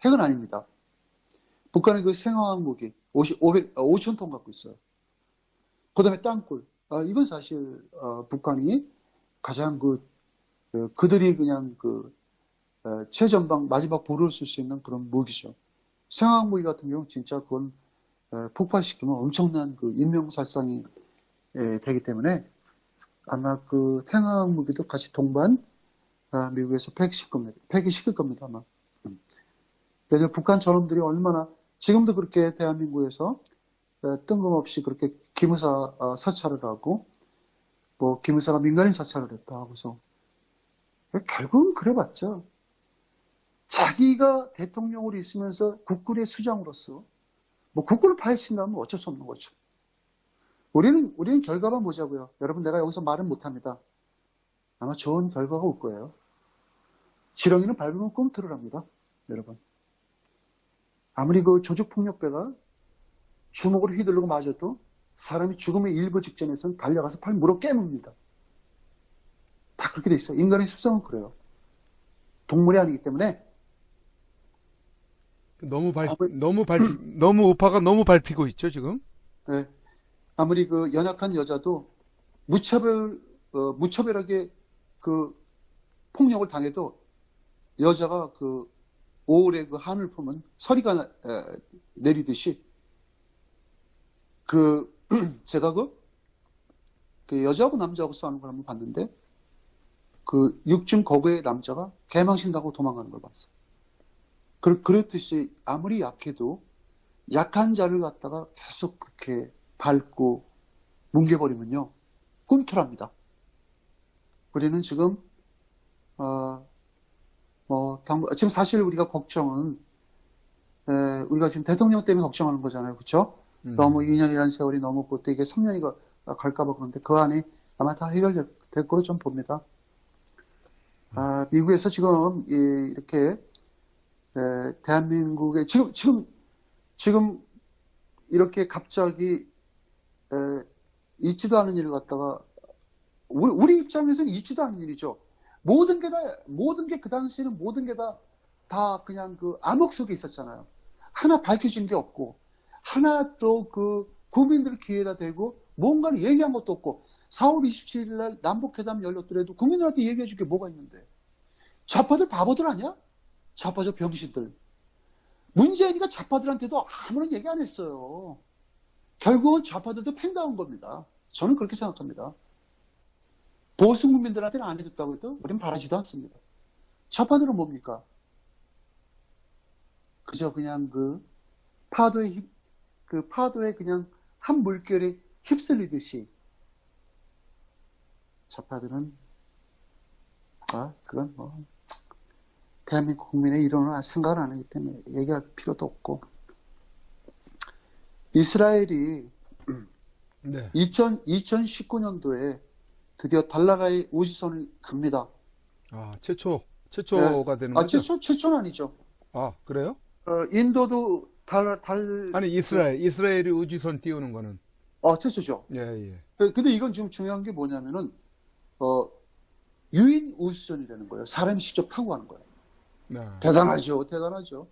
핵은 아닙니다. 북한의 그 생화학 무기 5,000톤 갖고 있어요. 그 다음에 땅굴. 이건 사실 북한이 가장 그들이 그냥 최전방 마지막 보루를 쓸 수 있는 그런 무기죠. 생화학 무기 같은 경우는 진짜 그건 폭발시키면 엄청난 인명살상이 되기 때문에 아마 그 생화학 무기도 같이 동반 미국에서 폐기시킬 겁니다, 아마. 그래서 북한 저놈들이 얼마나 지금도 그렇게 대한민국에서 뜬금없이 그렇게 기무사 사찰을 하고 뭐 기무사가 민간인 사찰을 했다 하고서 결국은 그래봤자 자기가 대통령으로 있으면서 국군의 수장으로서 뭐 국군을 파헤친다면 어쩔 수 없는 거죠. 우리는 결과만 보자고요. 여러분 내가 여기서 말은 못합니다. 아마 좋은 결과가 올 거예요. 지렁이는 밟으면 꿈틀을 합니다. 여러분. 아무리 그 조직폭력배가 주먹으로 휘두르고 맞아도 사람이 죽음의 일부 직전에서는 달려가서 팔 물어 깨뭅니다. 다 그렇게 돼 있어요. 인간의 습성은 그래요. 동물이 아니기 때문에. 너무 우파가 너무 밟히고 있죠, 지금? 네. 아무리 그 연약한 여자도 무차별하게 폭력을 당해도 여자가 오울에 한을 품은 서리가 내리듯이 제가 여자하고 남자하고 싸우는 걸 한번 봤는데 육중 거부의 남자가 개망신다고 도망가는 걸 봤어요. 그렇듯이 아무리 약해도 약한 자를 갖다가 계속 그렇게 밟고 뭉개버리면요 꿈틀합니다. 우리는 지금 지금 사실 우리가 걱정은 우리가 지금 대통령 때문에 걱정하는 거잖아요, 그렇죠? 너무 2년이라는 세월이 넘었고 또 이게 3년이 갈까봐 그런데 그 안에 아마 다 해결될 거로 좀 봅니다. 미국에서 지금 이렇게 대한민국에 지금 이렇게 갑자기 있지도 않은 일을 갖다가 우리 입장에서는 있지도 않은 일이죠. 모든 게 그 당시에는 모든 게 다 그냥 암흑 속에 있었잖아요. 하나 밝혀진 게 없고 하나 또 국민들 기회가 되고 뭔가를 얘기한 것도 없고 4월 27일 날 남북회담 열렸더라도 국민들한테 얘기해 줄 게 뭐가 있는데 좌파들 바보들 아니야? 좌파적 병신들. 문재인이가 좌파들한테도 아무런 얘기 안 했어요. 결국은 좌파들도 팽당한 겁니다. 저는 그렇게 생각합니다. 보수 국민들한테는 안 해줬다고 해도 우리는 바라지도 않습니다. 좌파들은 뭡니까? 그저 그냥 파도에 그냥 한 물결에 휩쓸리듯이 좌파들은 그건 대한민국 국민의 일원을 생각을 안 하기 때문에 얘기할 필요도 없고 이스라엘이 네. 2019년도에 드디어 달나라의 우주선을 갑니다. 최초가 되는 거죠? 최초는 아니죠. 아, 그래요? 인도도 아니, 이스라엘이 우주선 띄우는 거는. 최초죠. 예, 예. 근데 이건 지금 중요한 게 뭐냐면은, 어, 유인 우주선이라는 거예요. 사람이 직접 타고 가는 거예요. 네. 대단하죠. 대단하죠.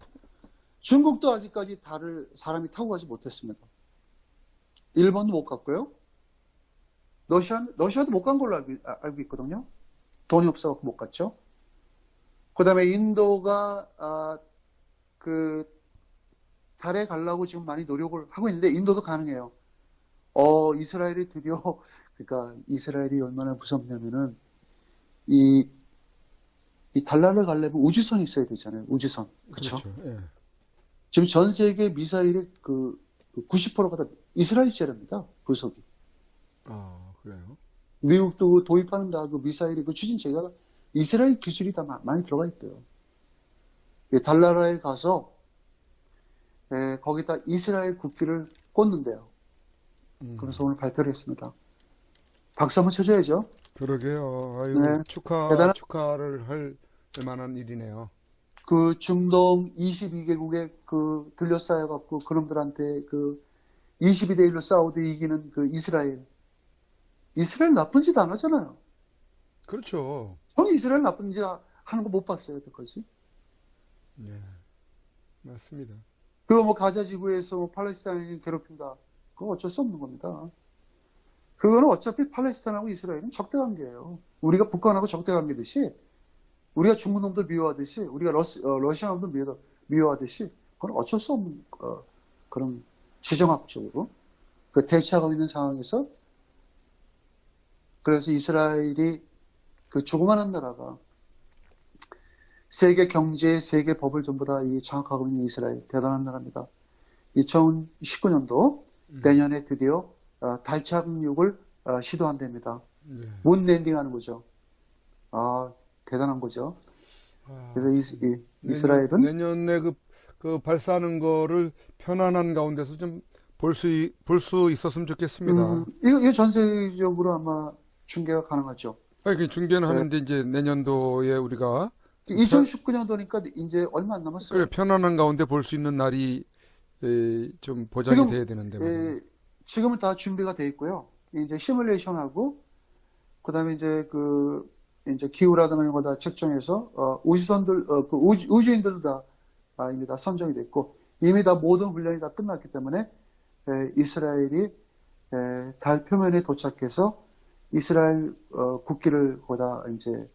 중국도 아직까지 달을 사람이 타고 가지 못했습니다. 일본도 못 갔고요. 러시아도 못 간 걸로 알고 있거든요. 돈이 없어서 못 갔죠. 그 다음에 인도가, 그, 달에 가려고 지금 많이 노력을 하고 있는데, 인도도 가능해요. 이스라엘이 드디어, 그러니까 이스라엘이 얼마나 무섭냐면은, 이 달나라를 가려면 우주선이 있어야 되잖아요. 우주선. 그렇죠? 그렇죠. 예. 지금 전 세계 미사일의 90%가 다 이스라엘 제랍니다. 부속이. 아, 그래요? 미국도 도입하는 다 그 미사일의 그 추진체가 이스라엘 기술이 다 많이 들어가 있대요. 달나라에 가서 거기다 이스라엘 국기를 꽂는데요. 그래서 오늘 발표를 했습니다. 박수 한번 쳐줘야죠. 그러게요. 아유, 네. 대단한 축하를 할 만한 일이네요. 그 중동 22개국에 그 둘러싸여갖고 그놈들한테 그 22대 1로 싸우도 이기는 그 이스라엘. 이스라엘 나쁜 짓 안 하잖아요. 그렇죠. 저는 이스라엘 나쁜 짓 하는 거 못 봤어요, 여태까지. 예. 맞습니다. 그리고 뭐 가자 지구에서 뭐 팔레스타인을 괴롭힌다. 그거 어쩔 수 없는 겁니다. 그거는 어차피 팔레스타인하고 이스라엘은 적대 관계예요. 우리가 북한하고 적대 관계듯이, 우리가 중국 놈들 미워하듯이, 우리가 러시아 놈들 미워하듯이, 그건 어쩔 수 없는 그런 지정학적으로 그 대치하고 있는 상황에서, 그래서 이스라엘이 그 조그마한 나라가 세계 경제, 세계 법을 전부 다 장악하고 있는 이스라엘 대단한 나라입니다. 2019년도 내년에 드디어 달 착륙을 시도한답니다. 네. 문 랜딩하는 거죠. 대단한 거죠. 그래서 이스라엘은 내년에 그 발사하는 거를 편안한 가운데서 좀 볼 수 있었으면 좋겠습니다. 이거 전 세계적으로 아마 중계가 가능하죠. 그 중계는 하는데 이제 내년도에 우리가 2019년도니까 이제 얼마 안 남았어요. 그래, 편안한 가운데 볼 수 있는 날이 좀 보장이 지금, 돼야 되는데 말이에요. 지금은 다 준비가 돼 있고요. 이제 시뮬레이션하고 그다음에 이제 이제 기후라든가 이런 거 다 책정해서 우주선들 우주인들도 다 이미 다 선정이 됐고 이미 다 모든 훈련이 다 끝났기 때문에 이스라엘이 달 표면에 도착해서 이스라엘 국기를 거기다 이제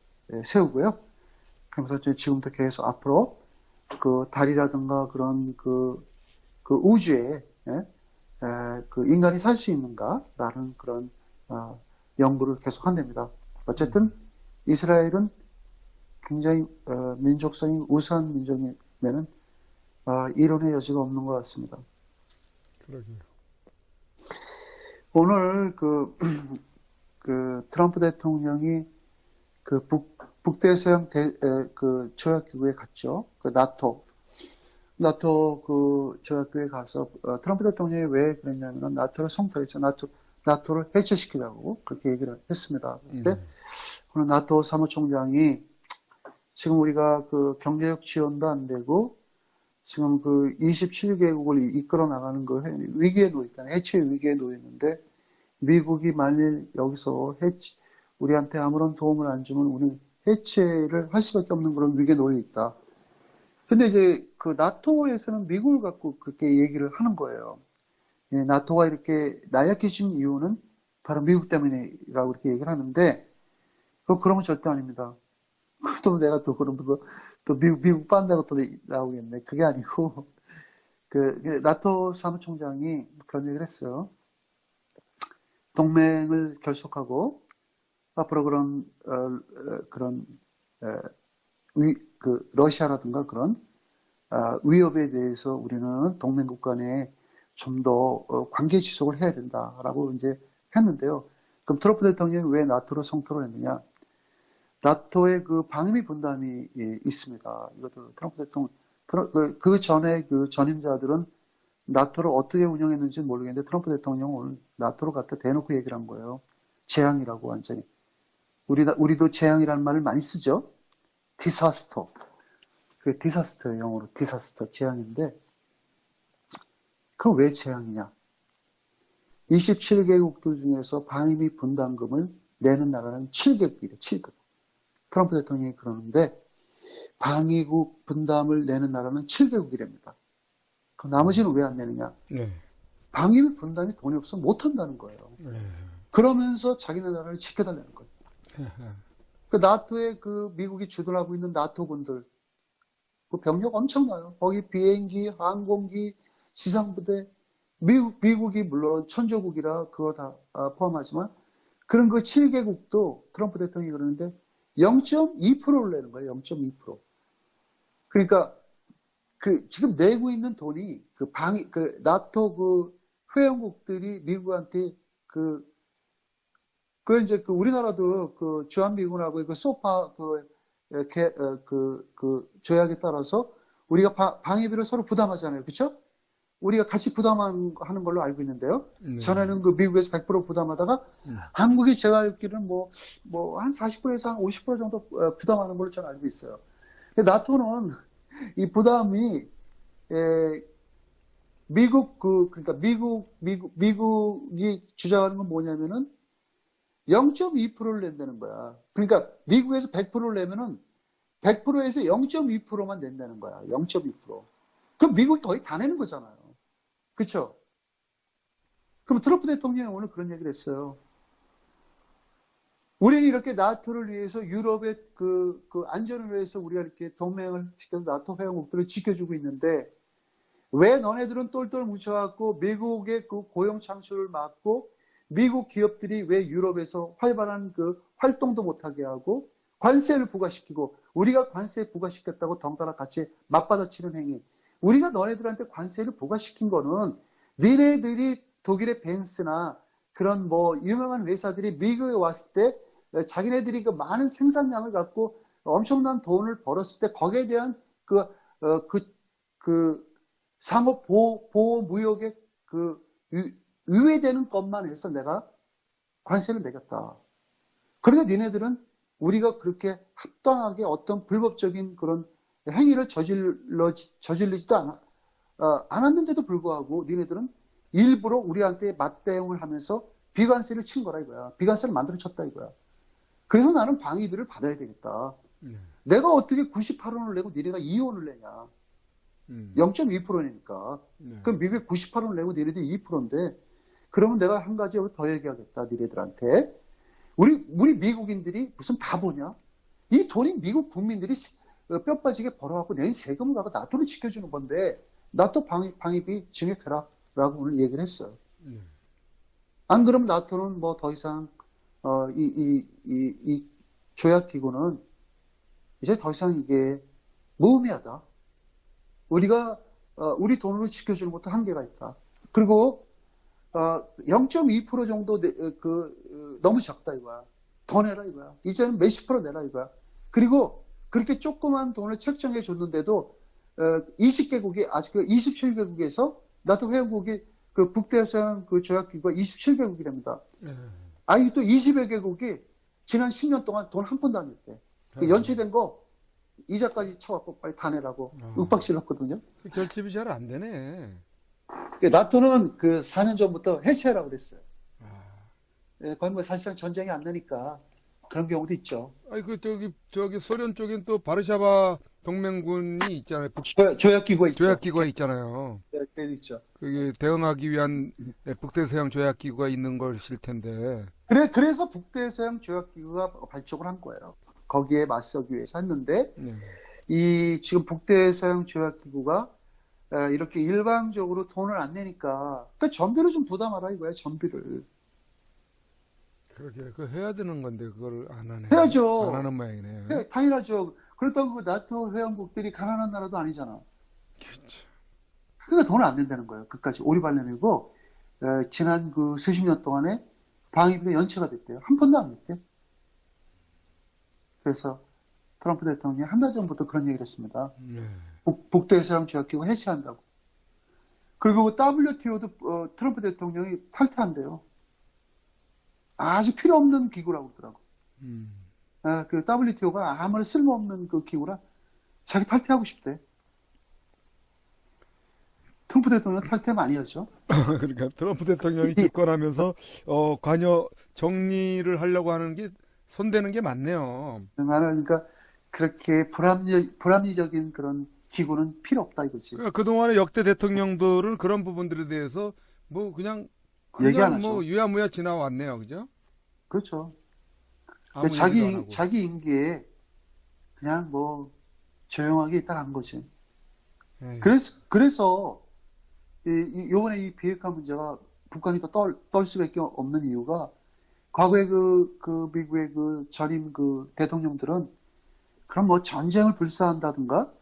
세우고요. 그러면서 지금부터 계속 앞으로 그 달이라든가 그런 그 우주에 그 인간이 살 수 있는가라는 그런 연구를 계속 한답니다. 어쨌든 이스라엘은 굉장히 민족성이 우수한 민족이면은 이론의 여지가 없는 것 같습니다. 그러게요. 오늘 그 트럼프 대통령이 그 북대서양 그 조약기구에 갔죠. 그 나토 그 조약기구에 가서 트럼프 대통령이 왜 그랬냐면 나토를 성토했죠. 나토를 해체시키자고 그렇게 얘기를 했습니다. 그랬을 때 오늘 나토 사무총장이 지금 우리가 그 경제적 지원도 안 되고 지금 그 27개국을 이끌어 나가는 그 위기에 놓여 있다. 해체 위기에 놓여 있는데 미국이 만일 여기서 우리한테 아무런 도움을 안 주면 우리는 해체를 할 수밖에 없는 그런 위기에 놓여 있다. 근데 이제 그 나토에서는 미국을 갖고 그렇게 얘기를 하는 거예요. 나토가 이렇게 나약해진 이유는 바로 미국 때문이라고 이렇게 얘기를 하는데 그런 건 절대 아닙니다. 또 내가 그러면서 또 미국 빤다고 또 나오겠네. 그게 아니고 나토 사무총장이 그런 얘기를 했어요. 동맹을 결속하고 앞으로 그런 러시아라든가 그런 위협에 대해서 우리는 동맹국 간에 좀 더 관계 지속을 해야 된다라고 이제 했는데요. 그럼 트럼프 대통령이 왜 나토로 성토를 했느냐? 나토의 그 방위 분담이 있습니다. 이것도 트럼프 대통령 그 전에 그 전임자들은 나토를 어떻게 운영했는지 모르겠는데 트럼프 대통령은 오늘 나토를 갖다 대놓고 얘기를 한 거예요. 재앙이라고 완전히. 우리도 재앙이라는 말을 많이 쓰죠. 디사스터. 그게 디사스터예요. 영어로 디사스터, 재앙인데 그거 왜 재앙이냐? 27개국들 중에서 방위비 분담금을 내는 나라는 7개국이래요. 7개국. 트럼프 대통령이 그러는데 방위국 분담을 내는 나라는 7개국이랍니다. 그럼 나머지는 왜 안 내느냐? 네. 방위비 분담이 돈이 없으면 못 한다는 거예요. 네. 그러면서 자기네 나라를 지켜달라는 거예요. 그 나토에 그 미국이 주둔하고 있는 나토 군들 그 병력 엄청나요. 거기 비행기, 항공기, 지상부대 미국이 물론 천조국이라 그거 다 포함하지만 그런 그 7개국도 트럼프 대통령이 그러는데 0.2%를 내는 거예요. 0.2%. 그러니까 그 지금 내고 있는 돈이 그 나토 그 회원국들이 미국한테 그 이제 그 우리나라도 그 주한미군하고 그 소파 그 조약에 따라서 우리가 방위비를 서로 부담하잖아요. 그렇죠? 우리가 같이 부담하는 걸로 알고 있는데요. 네. 전에는 전에는 그 미국에서 100% 부담하다가 한국이 제가 알기로는 뭐 한 40%에서 한 50% 정도 부담하는 걸로 저는 알고 있어요. 근데 나토는 이 부담이 그러니까 미국이 주장하는 건 뭐냐면은 0.2%를 낸다는 거야. 그러니까 미국에서 100%를 내면은 100%에서 0.2%만 낸다는 거야. 0.2%. 그럼 미국이 거의 다 내는 거잖아요. 그쵸? 그럼 트럼프 대통령이 오늘 그런 얘기를 했어요. 우리는 이렇게 나토를 위해서 유럽의 그 안전을 위해서 우리가 이렇게 동맹을 시켜서 나토 회원국들을 지켜주고 있는데 왜 너네들은 똘똘 뭉쳐갖고 미국의 그 고용 창출을 막고 미국 기업들이 왜 유럽에서 활발한 그 활동도 못하게 하고 관세를 부과시키고 우리가 관세 부과시켰다고 덩달아 같이 맞받아치는 행위. 우리가 너네들한테 관세를 부과시킨 거는 니네들이 독일의 벤츠나 그런 뭐 유명한 회사들이 미국에 왔을 때 자기네들이 그 많은 생산량을 갖고 엄청난 돈을 벌었을 때 거기에 대한 상업 보호 무역의 유예되는 것만 해서 내가 관세를 매겼다. 그러니까 니네들은 우리가 그렇게 합당하게 어떤 불법적인 그런 행위를 저질리지도 않았는데도 불구하고 니네들은 일부러 우리한테 맞대응을 하면서 비관세를 친 거라 이거야. 비관세를 만들어 쳤다 이거야. 그래서 나는 방위비를 받아야 되겠다. 내가 어떻게 98원을 내고 니네가 2원을 내냐. 0.2%니까. 그럼 미국이 98원을 내고 니네들이 2%인데 그러면 내가 한 가지 더 얘기하겠다. 니네들한테. 우리 미국인들이 무슨 바보냐? 이 돈이 미국 국민들이 뼈 빠지게 벌어갖고 낸 세금을 갖고 나토를 지켜주는 건데 나토 방위비 증액해라 라고 오늘 얘기를 했어요. 안 그러면 나토는 뭐 더 이상 이 조약기구는 이제 더 이상 이게 무의미하다. 우리가 우리 돈으로 지켜주는 것도 한계가 있다. 그리고 0.2% 정도 너무 적다 이거야. 더 내라 이거야. 이제는 몇십 프로 내라 이거야. 그리고 그렇게 조그만 돈을 책정해 줬는데도 20개국이 아직 그 27개국에서 나토 회원국이 그 북대서양 그 조약기구가 27개국이랍니다. 아니 또 20여 개국이 지난 10년 동안 돈 한 푼도 안 냈대. 그 연체된 거 이자까지 쳐갖고 빨리 다 내라고 윽박질렀거든요. 그 결집이 잘 안 되네. 나토는 그 4년 전부터 해체하라고 그랬어요. 거의 뭐 사실상 전쟁이 안 나니까 그런 경우도 있죠. 아니 저기 소련 쪽엔 또 바르샤바 동맹군이 있잖아요. 조약기구가 있잖아요. 네, 있죠. 그게 대응하기 위한 북대서양 조약기구가 있는 것일 텐데. 그래서 북대서양 조약기구가 발족을 한 거예요. 거기에 맞서기 위해서 했는데 이 지금 북대서양 조약기구가 이렇게 일방적으로 돈을 안 내니까 그 전비를 좀 부담하라 이거야. 전비를. 그러게 해야 되는 건데 그걸 안 하네. 해야죠. 안 하는 모양이네. 네, 당연하죠. 그렇다고 그 나토 회원국들이 가난한 나라도 아니잖아. 그렇죠. 그러니까 돈을 안 낸다는 거예요. 그까지 오리발냄이고 지난 그 수십 년 동안에 방위비가 연체가 됐대요. 한 푼도 안 냈대. 그래서 트럼프 대통령이 한 달 전부터 그런 얘기를 했습니다. 북대서양 조약기구 해체한다고. 그리고 WTO도 트럼프 대통령이 탈퇴한대요. 아주 필요 없는 기구라고 그러더라고. 그 WTO가 아무리 쓸모없는 그 기구라 자기 탈퇴하고 싶대. 트럼프 대통령 탈퇴 많이 하죠. 그러니까 트럼프 대통령이 집권하면서 관여 정리를 하려고 하는 게 손대는 게 많네요. 그러니까 그렇게 불합리적인 그런 기구는 필요 없다 이거지. 그러니까 그동안의 역대 대통령들은 그런 부분들에 대해서 뭐 그냥 얘기 안 뭐 하죠. 유야무야 지나왔네요. 그죠? 그렇죠. 아무 얘기도 안 하고. 자기 임기에 그냥 뭐 조용하게 있다 간 거지. 에이. 그래서 요번에 이 비핵화 문제가 북한이 더 떨 수밖에 없는 이유가 과거에 그 미국의 그 전임 그 대통령들은 그럼 뭐 전쟁을 불사한다든가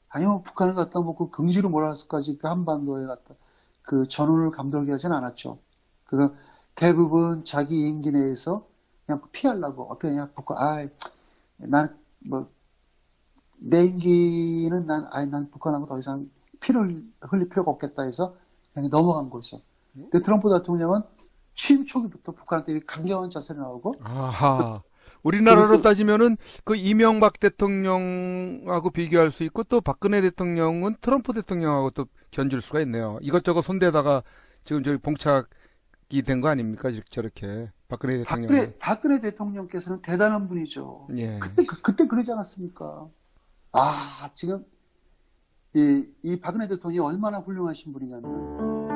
아니면 북한을 갖다 뭐 그 긍지로 몰아서까지 그 한반도에 갖다 그 전운을 감돌게 하진 않았죠. 그 대부분 자기 임기 내에서 그냥 피하려고 어떻게 그냥 북한 난 뭐 내 임기는 난 북한하고 더 이상 피를 흘릴 필요가 없겠다 해서 그냥 넘어간 거죠. 근데 트럼프 대통령은 취임 초기부터 북한한테 강경한 자세를 나오고. 아하. 우리나라로 따지면은 그 이명박 대통령하고 비교할 수 있고 또 박근혜 대통령은 트럼프 대통령하고 또 견줄 수가 있네요. 이것저것 손대다가 지금 저기 봉착이 된 거 아닙니까? 저렇게 박근혜 대통령. 박근혜 대통령께서는 대단한 분이죠. 예. 그때 그러지 않았습니까? 지금 이 박근혜 대통령이 얼마나 훌륭하신 분이냐면.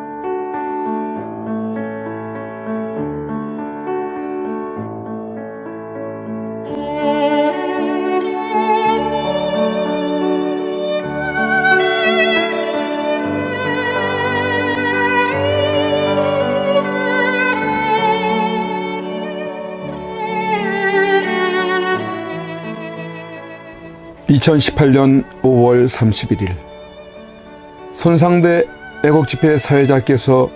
2018년 5월 31일 손상대 애국집회 사회자께서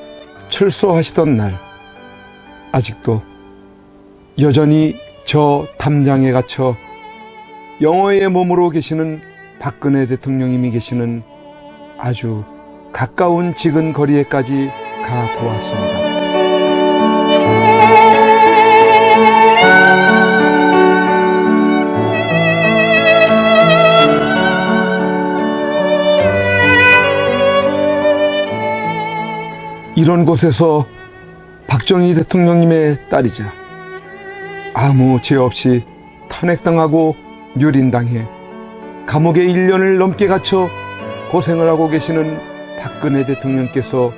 출소하시던 날 아직도 여전히 저 담장에 갇혀 영어의 몸으로 계시는 박근혜 대통령님이 계시는 아주 가까운 지근 거리에까지 가보았습니다. 이런 곳에서 박정희 대통령님의 딸이자 아무 죄 없이 탄핵당하고 유린당해 감옥에 1년을 넘게 갇혀 고생을 하고 계시는 박근혜 대통령께서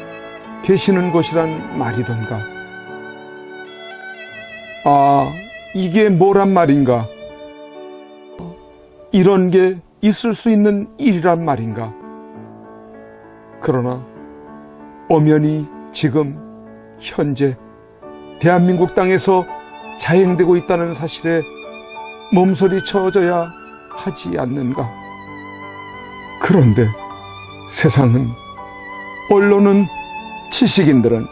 계시는 곳이란 말이던가. 이게 뭐란 말인가? 이런 게 있을 수 있는 일이란 말인가? 그러나 엄연히 지금 현재 대한민국 땅에서 자행되고 있다는 사실에 몸서리 쳐줘야 하지 않는가. 그런데 세상은, 언론은, 지식인들은,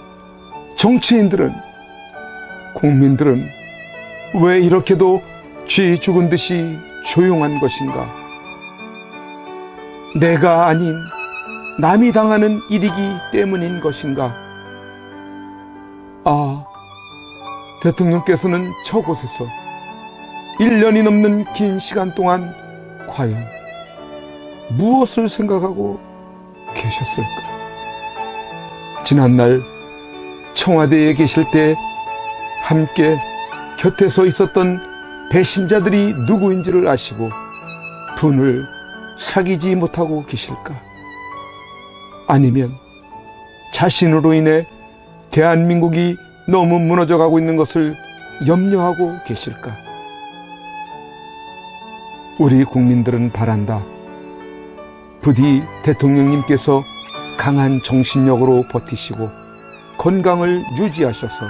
정치인들은, 국민들은 왜 이렇게도 쥐 죽은 듯이 조용한 것인가? 내가 아닌 남이 당하는 일이기 때문인 것인가? 대통령께서는 저곳에서 1년이 넘는 긴 시간 동안 과연 무엇을 생각하고 계셨을까? 지난날 청와대에 계실 때 함께 곁에 서 있었던 배신자들이 누구인지를 아시고 분을 사귀지 못하고 계실까? 아니면 자신으로 인해 대한민국이 너무 무너져가고 있는 것을 염려하고 계실까? 우리 국민들은 바란다. 부디 대통령님께서 강한 정신력으로 버티시고 건강을 유지하셔서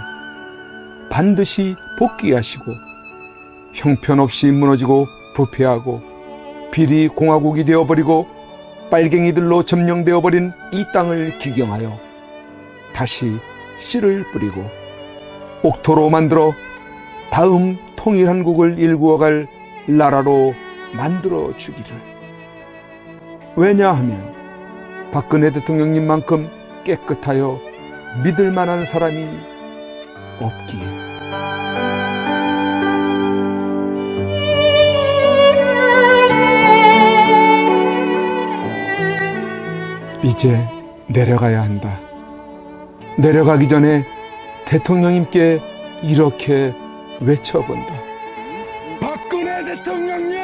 반드시 복귀하시고 형편없이 무너지고 부패하고 비리 공화국이 되어버리고 빨갱이들로 점령되어버린 이 땅을 기경하여 다시 씨를 뿌리고 옥토로 만들어 다음 통일한국을 일구어갈 나라로 만들어 주기를. 왜냐하면 박근혜 대통령님만큼 깨끗하여 믿을 만한 사람이 없기에. 이제 내려가야 한다. 내려가기 전에 대통령님께 이렇게 외쳐본다. 박근혜 대통령님!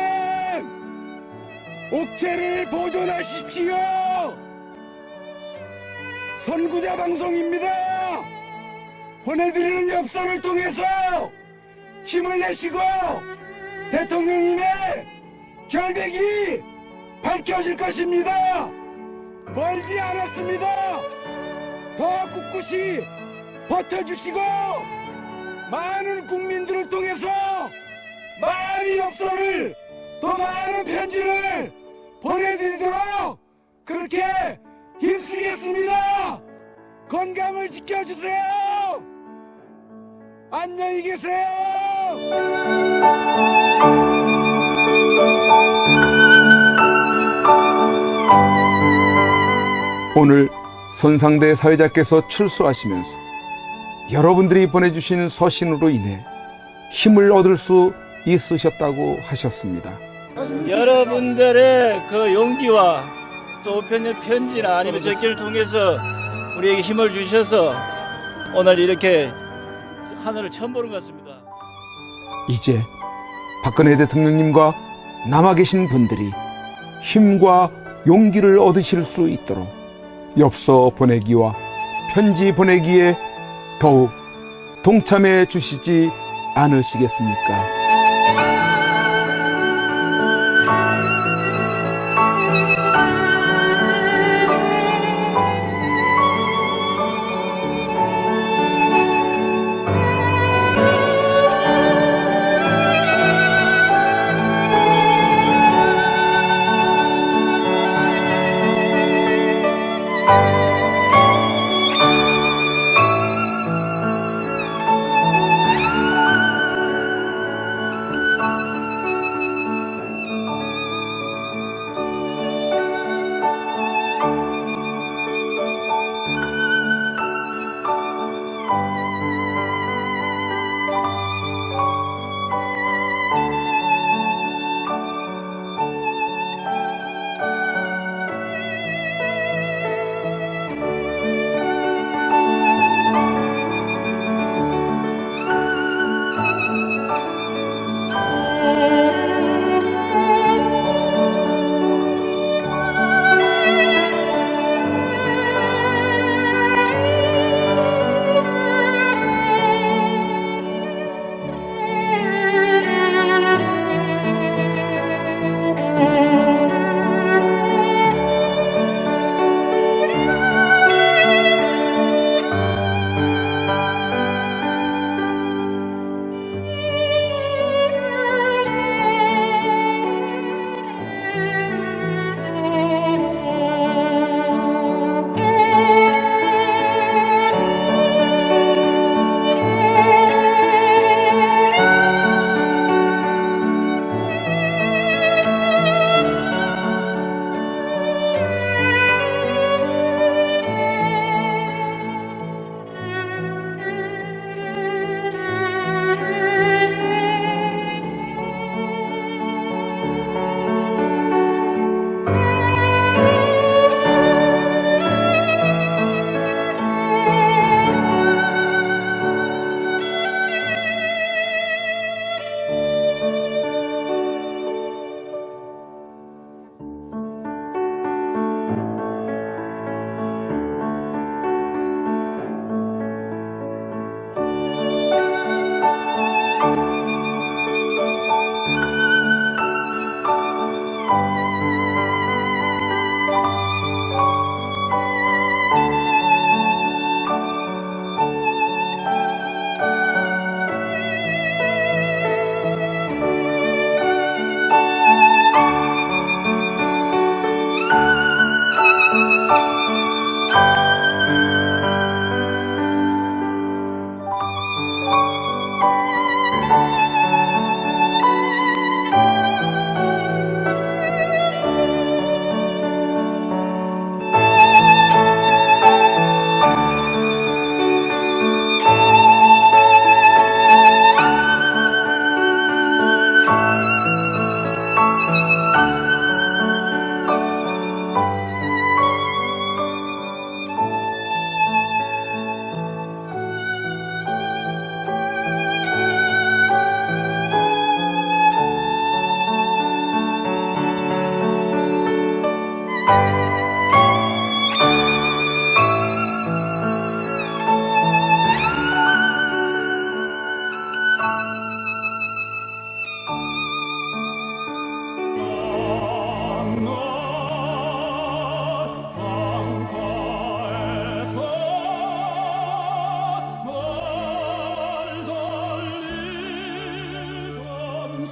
옥체를 보존하십시오! 선구자 방송입니다! 보내드리는 엽서를 통해서 힘을 내시고 대통령님의 결백이 밝혀질 것입니다! 멀지 않았습니다! 더 꿋꿋이 버텨주시고 많은 국민들을 통해서 많은 엽서를 더 많은 편지를 보내드리도록 그렇게 힘쓰겠습니다. 건강을 지켜주세요. 안녕히 계세요. 오늘 손상대 사회자께서 출소하시면서 여러분들이 보내주신 서신으로 인해 힘을 얻을 수 있으셨다고 하셨습니다. 여러분들의 그 용기와 또 우편의 편지나 아니면 적기를 통해서 우리에게 힘을 주셔서 오늘 이렇게 하늘을 처음 보는 것 같습니다. 이제 박근혜 대통령님과 남아 계신 분들이 힘과 용기를 얻으실 수 있도록 엽서 보내기와 편지 보내기에 더욱 동참해 주시지 않으시겠습니까?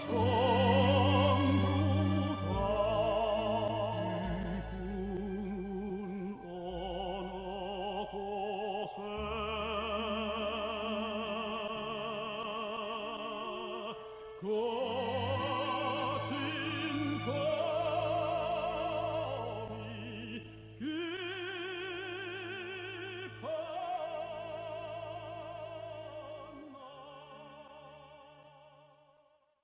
Go